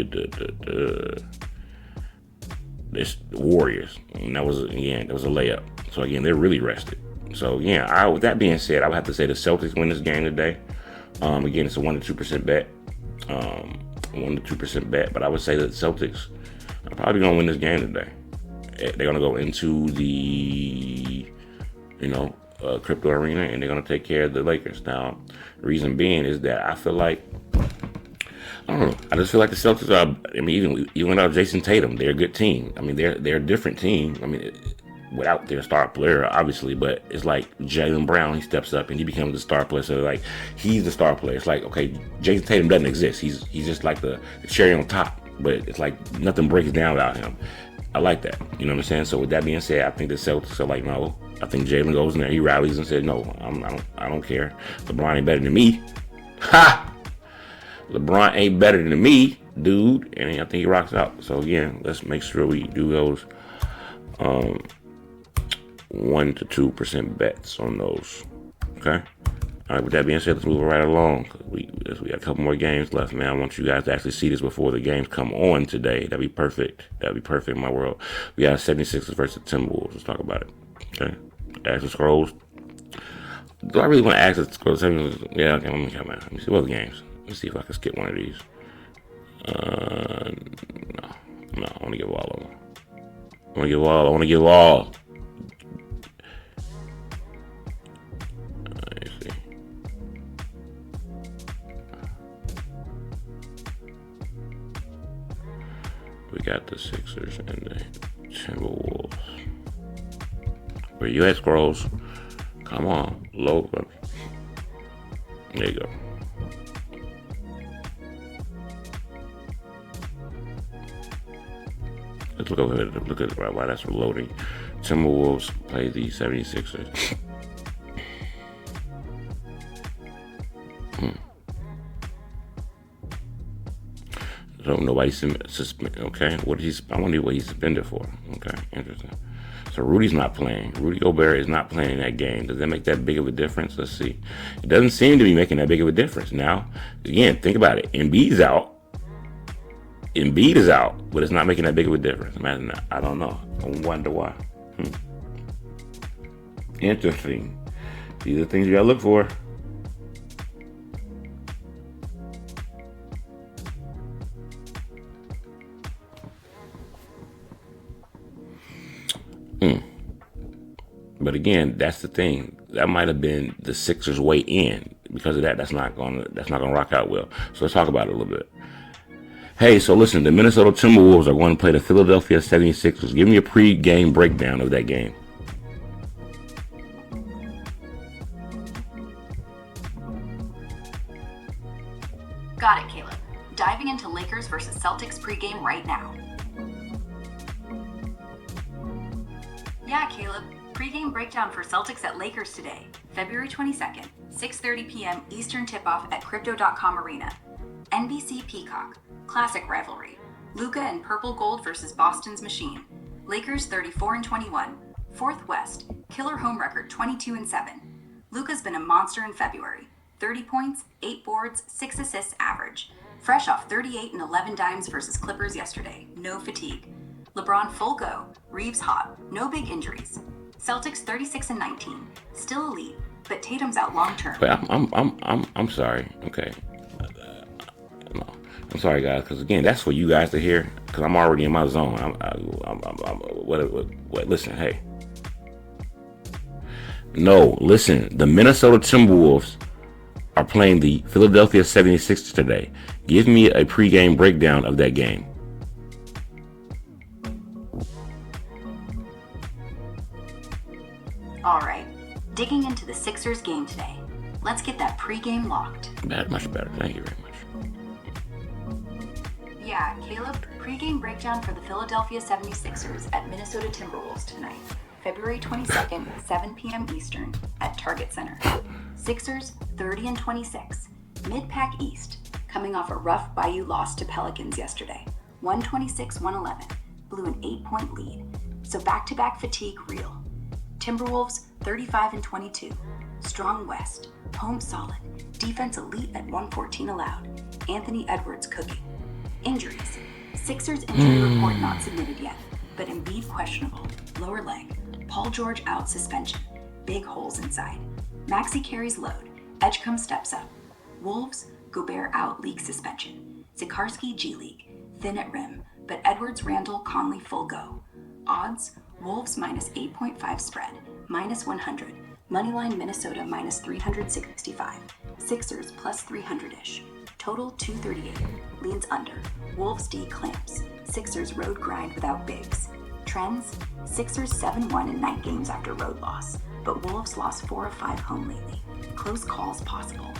Warriors. And that was a layup. So again, they're really rested. So with that being said, I would have to say the Celtics win this game today. Again, it's a 1 to 2% bet. 1 to 2% bet, but I would say that the Celtics are probably gonna win this game today. They're gonna go into the Crypto Arena, and they're going to take care of the Lakers. Now, reason being is that I feel like, I don't know, I just feel like the Celtics are, I mean, even without Jason Tatum, they're a good team. I mean, they're a different team. I mean, without their star player, obviously, but it's like Jaylen Brown, he steps up and he becomes the star player. So, like, he's the star player. It's like, okay, Jason Tatum doesn't exist. He's just like the cherry on top, but it's like nothing breaks down without him. I like that. You know what I'm saying? So with that being said, I think the Celtics are like, no. I think Jalen goes in there. He rallies and said, no, I don't care. LeBron ain't better than me. Ha! LeBron ain't better than me, dude. And I think he rocks out. So again, let's make sure we do those 1 to 2% bets on those. Okay? All right, with that being said, let's move right along. We got a couple more games left, man. I want you guys to actually see this before the games come on today. That'd be perfect. That'd be perfect in my world. We got 76ers versus Timberwolves. Let's talk about it. Okay? Ask the scrolls. Do I really want to ask the scrolls? Yeah, okay, let me see what other games. Let's see if I can skip one of these. No, I want to give all of them. I want to give all. We got the Sixers and the Timberwolves. Where you at, scrolls? Come on, load. There you go. Let's look over here. Look at why that's loading. Timberwolves play the 76ers. So nobody's suspended. Okay, I wonder what he's suspended for. Okay, interesting. So Rudy's not playing. Rudy Gobert is not playing in that game. Does that make that big of a difference? Let's see. It doesn't seem to be making that big of a difference. Now, again, think about it. Embiid is out, but it's not making that big of a difference. Imagine that. I don't know. I wonder why. Interesting. These are things you gotta look for. But again, that's the thing. That might have been the Sixers' way in. Because of that, that's not gonna rock out well. So let's talk about it a little bit. Hey, so listen, the Minnesota Timberwolves are going to play the Philadelphia 76ers. Give me a pre-game breakdown of that game. Got it, Caleb. Diving into Lakers versus Celtics pregame right now. Yeah, Caleb. Pre-game breakdown for Celtics at Lakers today, February 22nd, 6:30 p.m. Eastern tip-off at Crypto.com Arena. NBC Peacock, classic rivalry. Luka and Purple Gold versus Boston's Machine. Lakers 34-21. Fourth West, killer home record 22-7. Luka's been a monster in February. 30 points, 8 boards, 6 assists average. Fresh off 38 and 11 dimes versus Clippers yesterday. No fatigue. LeBron full go. Reeves hot. No big injuries. Celtics 36-19, still elite, but Tatum's out long term. But I'm sorry. Okay, no, I'm sorry, guys, because again, that's for you guys to hear. Because I'm already in my zone. What? Listen, hey. No, listen. The Minnesota Timberwolves are playing the Philadelphia 76ers today. Give me a pregame breakdown of that game. All right, digging into the Sixers game today. Let's get that pregame locked. Much better. Thank you very much. Yeah, Caleb, pregame breakdown for the Philadelphia 76ers at Minnesota Timberwolves tonight, February 22nd, 7 p.m. Eastern at Target Center. Sixers 30-26, mid-pack East, coming off a rough Bayou loss to Pelicans yesterday, 126-111, blew an 8-point lead, so back-to-back fatigue real. Timberwolves 35-22, strong West, home solid, defense elite at 114 allowed, Anthony Edwards cooking. Injuries, Sixers injury report not submitted yet, but Embiid questionable, lower leg, Paul George out suspension, big holes inside. Maxey carries load, Edgecombe steps up. Wolves, Gobert out league suspension. Zikarsky G League, thin at rim, but Edwards, Randall, Conley full go. Odds, Wolves minus 8.5 spread, minus 100. Moneyline Minnesota minus 365. Sixers plus 300-ish. Total 238. Leans under. Wolves D clamps. Sixers road grind without bigs. Trends: Sixers 7-1 in night games after road loss, but Wolves lost 4 of 5 home lately. Close calls possible.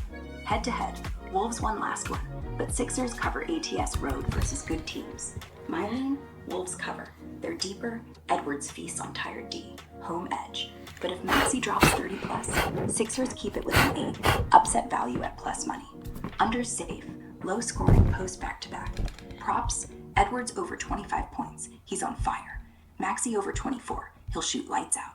Head-to-head, Wolves won last one, but Sixers cover ATS road versus good teams. My lean: Wolves cover. They're deeper. Edwards feasts on tired D. Home edge. But if Maxey drops 30 plus, Sixers keep it within 8. Upset value at plus money. Under safe. Low scoring post back-to-back. Props: Edwards over 25 points. He's on fire. Maxey over 24. He'll shoot lights out.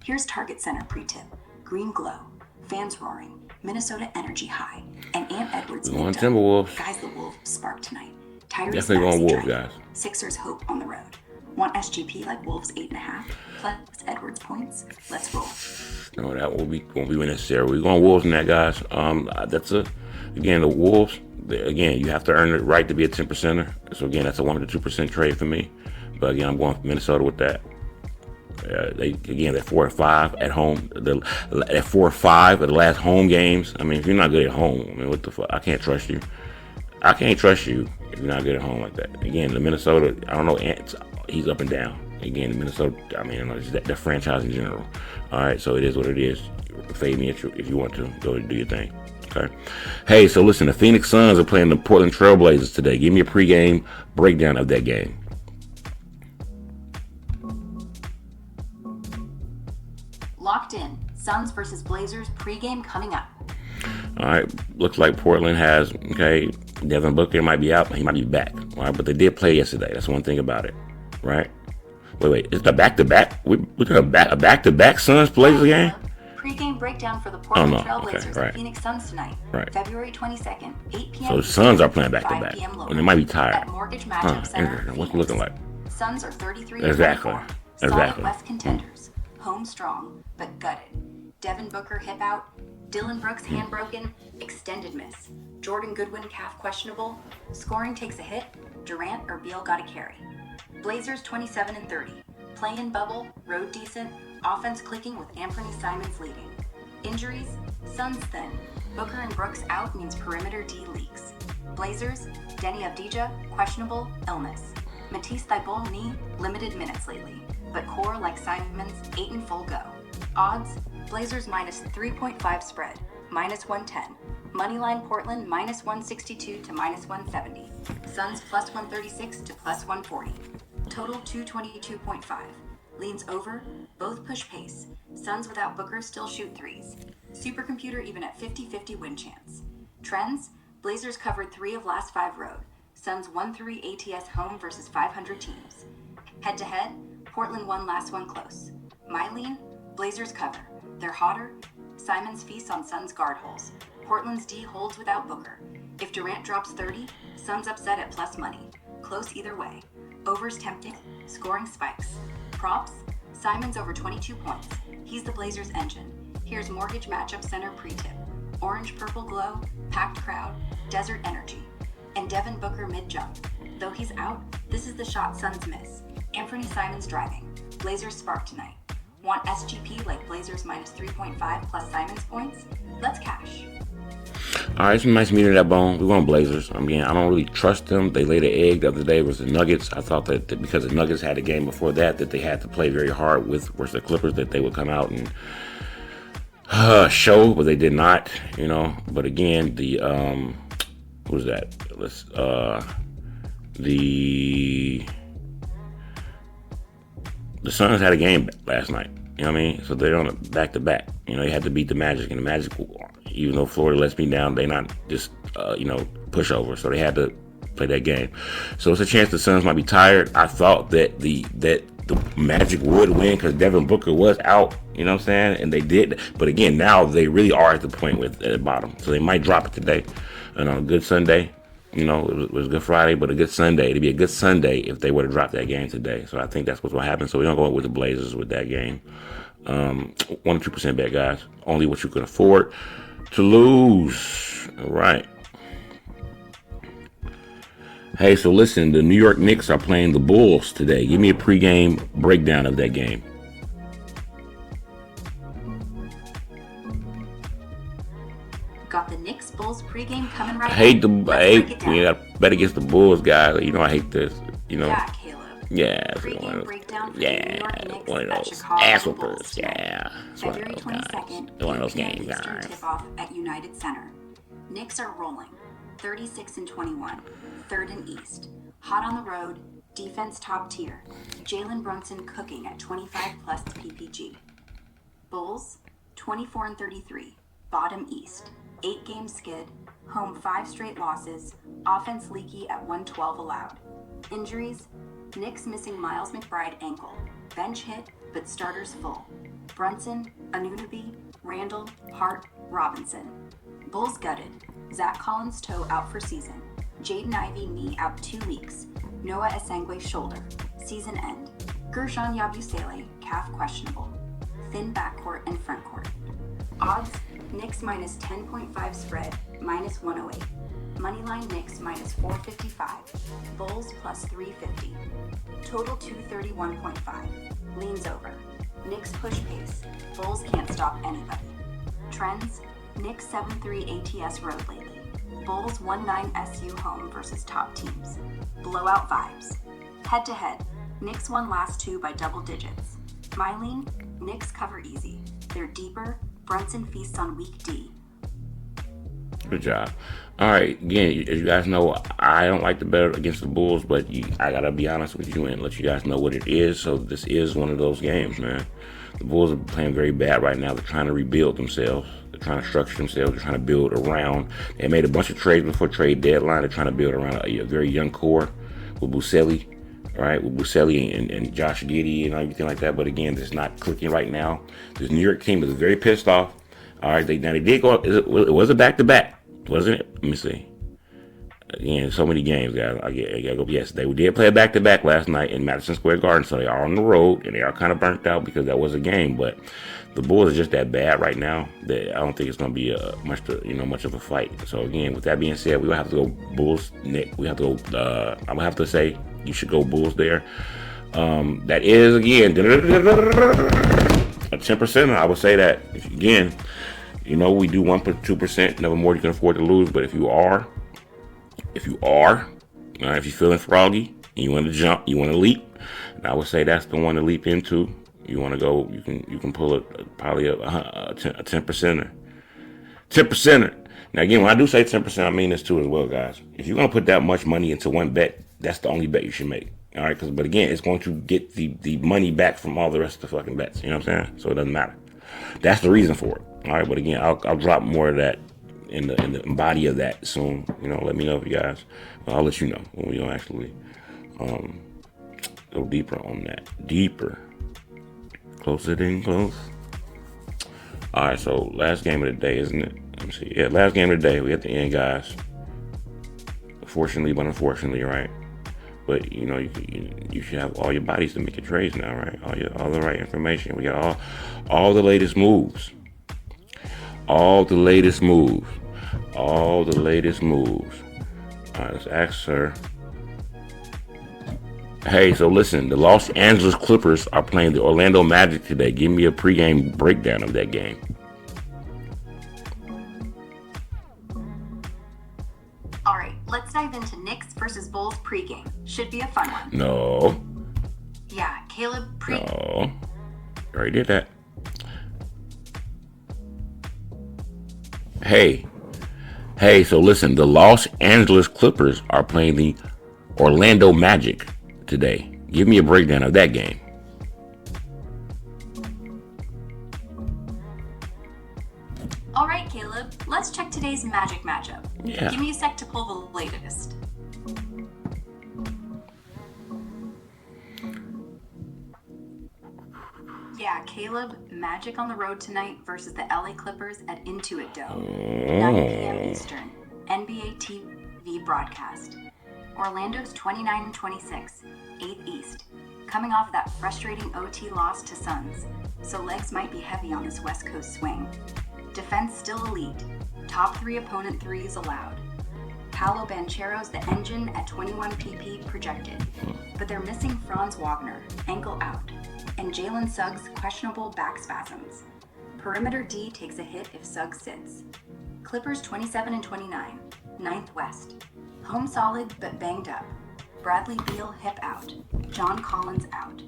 Here's Target Center pre-tip. Green glow. Fans roaring. Minnesota energy high. And Ant Edwards Going Timberwolves. Guys, the Wolves spark tonight. Tyrese Definitely going Maxey Wolves, driving. guys. Sixers hope on the road. Want SGP like Wolves 8.5 plus Edwards points? Let's roll. No, that won't be necessary. We're going Wolves in that, guys. Again, the Wolves. Again, you have to earn the right to be a 10%er. So again, that's a 1 to 2% trade for me. But again, I'm going Minnesota with that. They're 4-5 at home. At 4-5 of the last home games. I mean, if you're not good at home, I mean, what the fuck? I can't trust you. I can't trust you if you're not good at home like that. Again, the Minnesota, I don't know, he's up and down. Again, the Minnesota, I mean, it's the franchise in general. All right, so it is what it is. Fade me if you want to. Go do your thing. Okay. Hey, so listen, the Phoenix Suns are playing the Portland Trail Blazers today. Give me a pregame breakdown of that game. Locked in. Suns versus Blazers pregame coming up. All right. Looks like Portland has, Devin Booker might be out. He might be back. All right. But they did play yesterday. That's one thing about it. Right? Wait. It's the back-to-back? We're talking about a back-to-back Suns Blazers game? Pregame breakdown for the Portland Trail Blazers and Phoenix Suns tonight. Right. February 22nd, 8 p.m. So the Suns are playing back-to-back. 5 p.m. And they might be tired. At Mortgage Matchup Center. What's it looking like? Suns are 33 Exactly. 24. Exactly. Solid West contenders. Home strong, but gutted. Devin Booker hip out. Dylan Brooks hand broken. Extended miss. Jordan Goodwin calf questionable. Scoring takes a hit. Durant or Beal gotta carry. Blazers 27-30. Play-in bubble. Road decent. Offense clicking with Anthony Simons leading. Injuries. Suns thin. Booker and Brooks out means perimeter D leaks. Blazers. Denny Avdija questionable. Illness. Matisse Thybulle knee. Limited minutes lately. But core like Simons 8 in full go. Odds. Blazers minus 3.5 spread. Minus 110. Moneyline Portland minus 162 to minus 170. Suns plus 136 to plus 140. Total 222.5. Leans over. Both push pace. Suns without Booker still shoot threes. Supercomputer even at 50-50 win chance. Trends. Blazers covered 3 of last 5 road. Suns 1-3 ATS home versus 500 teams. Head to head. Portland won last one close. My lean. Blazers cover. They're hotter. Simons feasts on Suns guard holes. Portland's D holds without Booker. If Durant drops 30, Suns upset at plus money. Close either way. Overs tempting. Scoring spikes. Props. Simons over 22 points. He's the Blazers' engine. Here's Mortgage Matchup Center pre-tip. Orange-purple glow. Packed crowd. Desert energy. And Devin Booker mid-jump. Though he's out, this is the shot Suns miss. Anthony Simons driving. Blazers spark tonight. Want SGP like Blazers minus 3.5 plus Simons points? Let's cash. All right, some nice meat in that bone. We want Blazers. I mean, I don't really trust them. They laid an egg the other day versus the Nuggets. I thought that because the Nuggets had a game before that they had to play very hard with versus the Clippers, that they would come out and show, but they did not. But again, the who's that? The Suns had a game last night. You know what I mean? So they're on a back-to-back. They had to beat the Magic, and the Magic, even though Florida lets me down, they not just, pushover. So they had to play that game. So it's a chance the Suns might be tired. I thought that the Magic would win because Devin Booker was out, you know what I'm saying? And they did. But again, now they really are at the point at the bottom. So they might drop it today. And on a good Sunday, it was Good Friday, but a good Sunday. It'd be a good Sunday if they were to drop that game today. So I think that's what's going to happen. So we're going to go with the Blazers with that game. 1 to 2% bet, guys. Only what you can afford to lose. All right. Hey, so listen, the New York Knicks are playing the Bulls today. Give me a pregame breakdown of that game. Got the Knicks Bulls pregame coming right I hate up. the we got bet against the Bulls, guys. You know I hate this. You know. Yeah, Caleb. Yeah, Pregame breakdown for the New York Knicks one of at those Chicago ass Bulls whoopers. tonight. Yeah, February 22nd, one of 8 those p.m. games, Eastern guys. tip-off at United Center. Knicks are rolling, 36-21, third in East. Hot on the road, defense top tier. Jalen Brunson cooking at 25 plus PPG. Bulls, 24-33, bottom East. 8-game skid, home 5 straight losses, offense leaky at 112 allowed. Injuries, Knicks missing Miles McBride ankle, bench hit, but starters full. Brunson, Anunoby, Randall, Hart, Robinson. Bulls gutted, Zach Collins toe out for season. Jaden Ivey knee out 2 weeks. Noah Esangwe shoulder, season end. Gershon Yabusele, calf questionable. Thin backcourt and frontcourt. Odds, Knicks minus 10.5 spread, minus 108. Moneyline Knicks minus 455. Bulls plus 350. Total 231.5. Leans over. Knicks push pace. Bulls can't stop anybody. Trends, Knicks 7-3 ATS road lately. Bulls 1-9 SU home versus top teams. Blowout vibes. Head to head, Knicks won last 2 by double digits. My lean, Knicks cover easy. They're deeper. Brunson feasts on weak D. Good job. All right, again, as you guys know, I don't like to bet against the Bulls, but I gotta be honest with you and let you guys know what it is. So this is one of those games, man. The Bulls are playing very bad right now. They're trying to rebuild themselves. They're trying to structure themselves. They're trying to build around. They made a bunch of trades before trade deadline. They're trying to build around a very young core with Buscelli, right? With Buscelli and Josh Giddey and everything like that. But again, it's not clicking right now. This New York team is very pissed off. All right, they did go. It was a back-to-back. Wasn't it? Let me see. Again, so many games, guys. I gotta go. Yes, they did play a back-to-back last night in Madison Square Garden, so they are on the road and they are kind of burnt out because that was a game. But the Bulls are just that bad right now that I don't think it's gonna be much of a fight. So again, with that being said, we will have to go Bulls. Nick, we have to go. I'm gonna have to say you should go Bulls there. That is again a 10%. I would say that again. You know, we do 1.2%, never more you can afford to lose. But if you are, if you're feeling froggy and you want to jump, you want to leap, and I would say that's the one to leap into. You want to go, you can pull probably a 10%er. 10%er. Now again, when I do say 10%, I mean this too as well, guys. If you're gonna put that much money into one bet, that's the only bet you should make. All right, but again, it's going to get the money back from all the rest of the fucking bets. You know what I'm saying? So it doesn't matter. That's the reason for it. All right, but again, I'll drop more of that in the body of that soon. You know, let me know if you guys. I'll let you know when we don't actually go deeper on that. Deeper, closer than close. All right, so last game of the day, isn't it? Let me see. Yeah, last game of the day. We at the end, guys. Fortunately, but unfortunately, right? But you know, you should have all your bodies to make your trades now, right? All the right information. We got all the latest moves. All the latest moves. All right, let's ask her. Hey, so listen, the Los Angeles Clippers are playing the Orlando Magic today. Give me a pregame breakdown of that game. All right, let's dive into Knicks versus Bulls pregame. Should be a fun one. No. Yeah, Caleb No. Already did that. Hey, so listen, the Los Angeles Clippers are playing the Orlando Magic today. Give me a breakdown of that game. All right, Caleb, let's check today's Magic matchup. Yeah. Give me a sec to pull the latest. Yeah, Caleb, Magic on the road tonight versus the LA Clippers at Intuit Dome. 9 p.m. Eastern, NBA TV broadcast. Orlando's 29-26, 8th East. Coming off that frustrating OT loss to Suns, so legs might be heavy on this West Coast swing. Defense still elite. Top 3 opponent threes allowed. Paolo Banchero's the engine at 21 pp projected, but they're missing Franz Wagner, ankle out, and Jalen Suggs questionable back spasms. Perimeter D takes a hit if Suggs sits. Clippers 27 and 29, 9th West. Home solid but banged up. Bradley Beal hip out. John Collins out.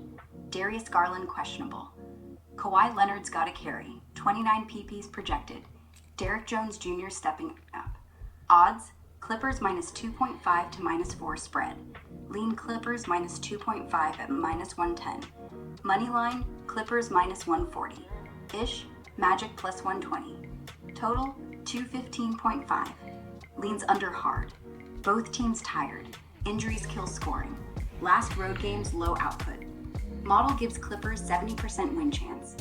Darius Garland questionable. Kawhi Leonard's got to carry. 29 PPs projected. Derrick Jones Jr. stepping up. Odds, Clippers minus 2.5 to minus 4 spread. Lean Clippers minus 2.5 at minus 110. Moneyline, Clippers minus 140. Ish, Magic plus 120. Total, 215.5. Leans under hard. Both teams tired. Injuries kill scoring. Last road games low output. Model gives Clippers 70% win chance.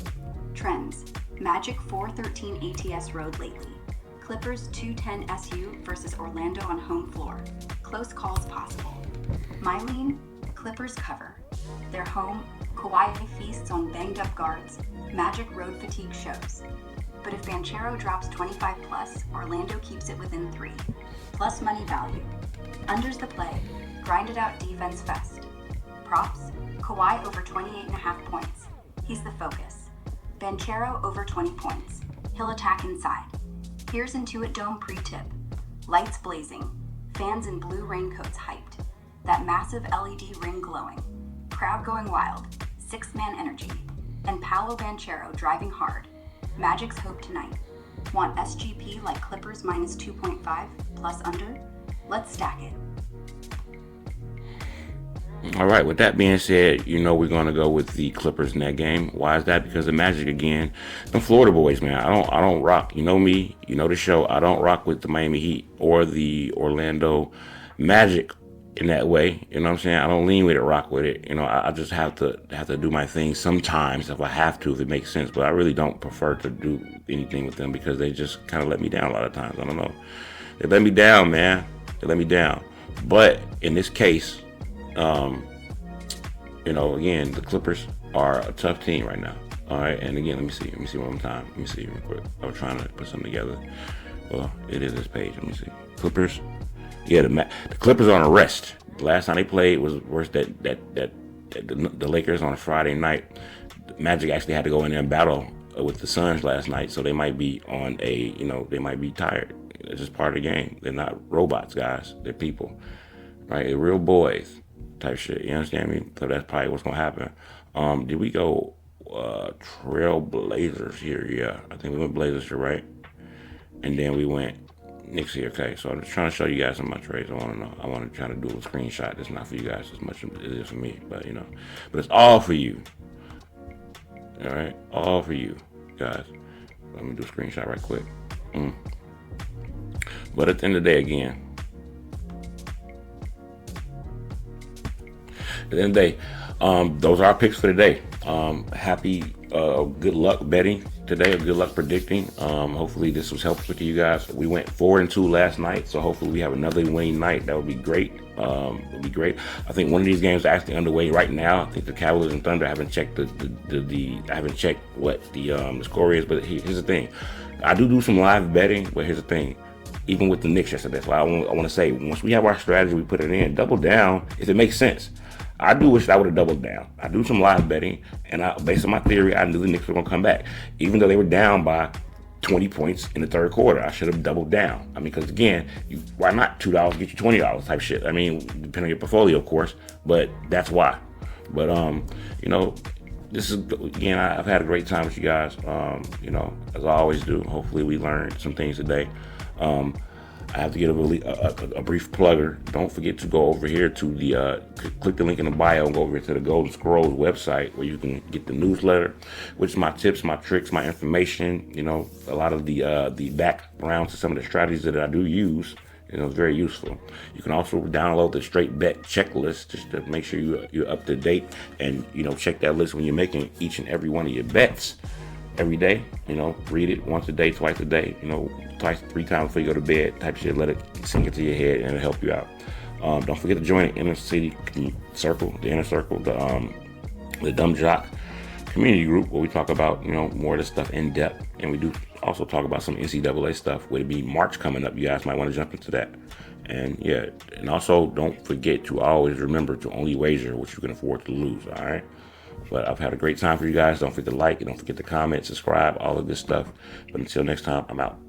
Trends, Magic 413 ATS road lately. Clippers 210 SU versus Orlando on home floor. Close calls possible. My lean, Clippers cover. Their home, Kawhi feasts on banged up guards. Magic road fatigue shows. But if Banchero drops 25 plus, Orlando keeps it within 3. Plus money value. Unders the play. Grind it out defense fest. Props, Kawhi over 28.5 points. He's the focus. Banchero over 20 points. He'll attack inside. Here's Intuit Dome pre-tip. Lights blazing. Fans in blue raincoats hyped. That massive LED ring glowing. Crowd going wild. 6-man energy. And Paolo Banchero driving hard. Magic's hope tonight. Want SGP like Clippers minus 2.5 plus under? Let's stack it. All right, with that being said, we're going to go with the Clippers net game. Why is that? Because the Magic, again, them Florida boys, man, I don't rock. You know me, you know the show. I don't rock with the Miami Heat or the Orlando Magic in that way. You know what I'm saying? I don't lean with it, rock with it. I just have to do my thing sometimes if I have to, if it makes sense. But I really don't prefer to do anything with them because they just kind of let me down a lot of times. I don't know. They let me down, man. They let me down. But in this case, again, the Clippers are a tough team right now. All right, and again, let me see one more time. Let me see real quick. I was trying to put something together. Well, it is this page. Let me see. Clippers. Yeah, the Clippers are on a rest. The last time they played was worse. The Lakers on a Friday night. The Magic actually had to go in there and battle with the Suns last night, so they might be on they might be tired. It's just part of the game. They're not robots, guys. They're people, right? They're real boys. Type shit, you understand me? So that's probably what's gonna happen. Did we go Trail Blazers here? Yeah, I think we went Blazers here, right? And then we went Knicks here. Okay, so I'm just trying to show you guys some of my trades. I want to know. I want to try to do a screenshot. It's not for you guys as much as it is for me, but but it's all for you. All right, all for you guys. Let me do a screenshot right quick. But at the end of the day, again. At the end of the day, those are our picks for today. Happy, good luck betting today, or good luck predicting. Hopefully this was helpful to you guys. We went 4-2 last night, so hopefully we have another winning night. That would be great. Would be great. I think one of these games is actually underway right now. I think the Cavaliers and Thunder. I haven't checked I haven't checked what the score is, but here's the thing. I do some live betting, but here's the thing. Even with the Knicks yesterday, that's why I want to say, once we have our strategy, we put it in, double down if it makes sense. I do wish I would have doubled down. I do some live betting, and based on my theory, I knew the Knicks were going to come back. Even though they were down by 20 points in the third quarter, I should have doubled down. I mean, because again, why not $2 get you $20 type shit? I mean, depending on your portfolio, of course, but that's why. But, this is, again, I've had a great time with you guys, as I always do. Hopefully we learned some things today. I have to give a brief plugger. Don't forget to go over here to the click the link in the bio and go over to the Golden Scrolls website where you can get the newsletter, which is my tips, my tricks, my information. A lot of the background to some of the strategies that I do use. It's very useful. You can also download the straight bet checklist just to make sure you're up to date, and check that list when you're making each and every one of your bets every day. Read it once a day, twice a day. Twice, 3 times before you go to bed, type shit. Let it sink into your head and it'll help you out. Don't forget to join the inner city circle, the inner circle, the Dumb Jock community group where we talk about, more of this stuff in depth. And we do also talk about some NCAA stuff. Would it be March coming up? You guys might want to jump into that. And yeah, and also don't forget to always remember to only wager what you can afford to lose. All right. But I've had a great time for you guys. Don't forget to like, don't forget to comment, subscribe, all of this stuff. But until next time, I'm out.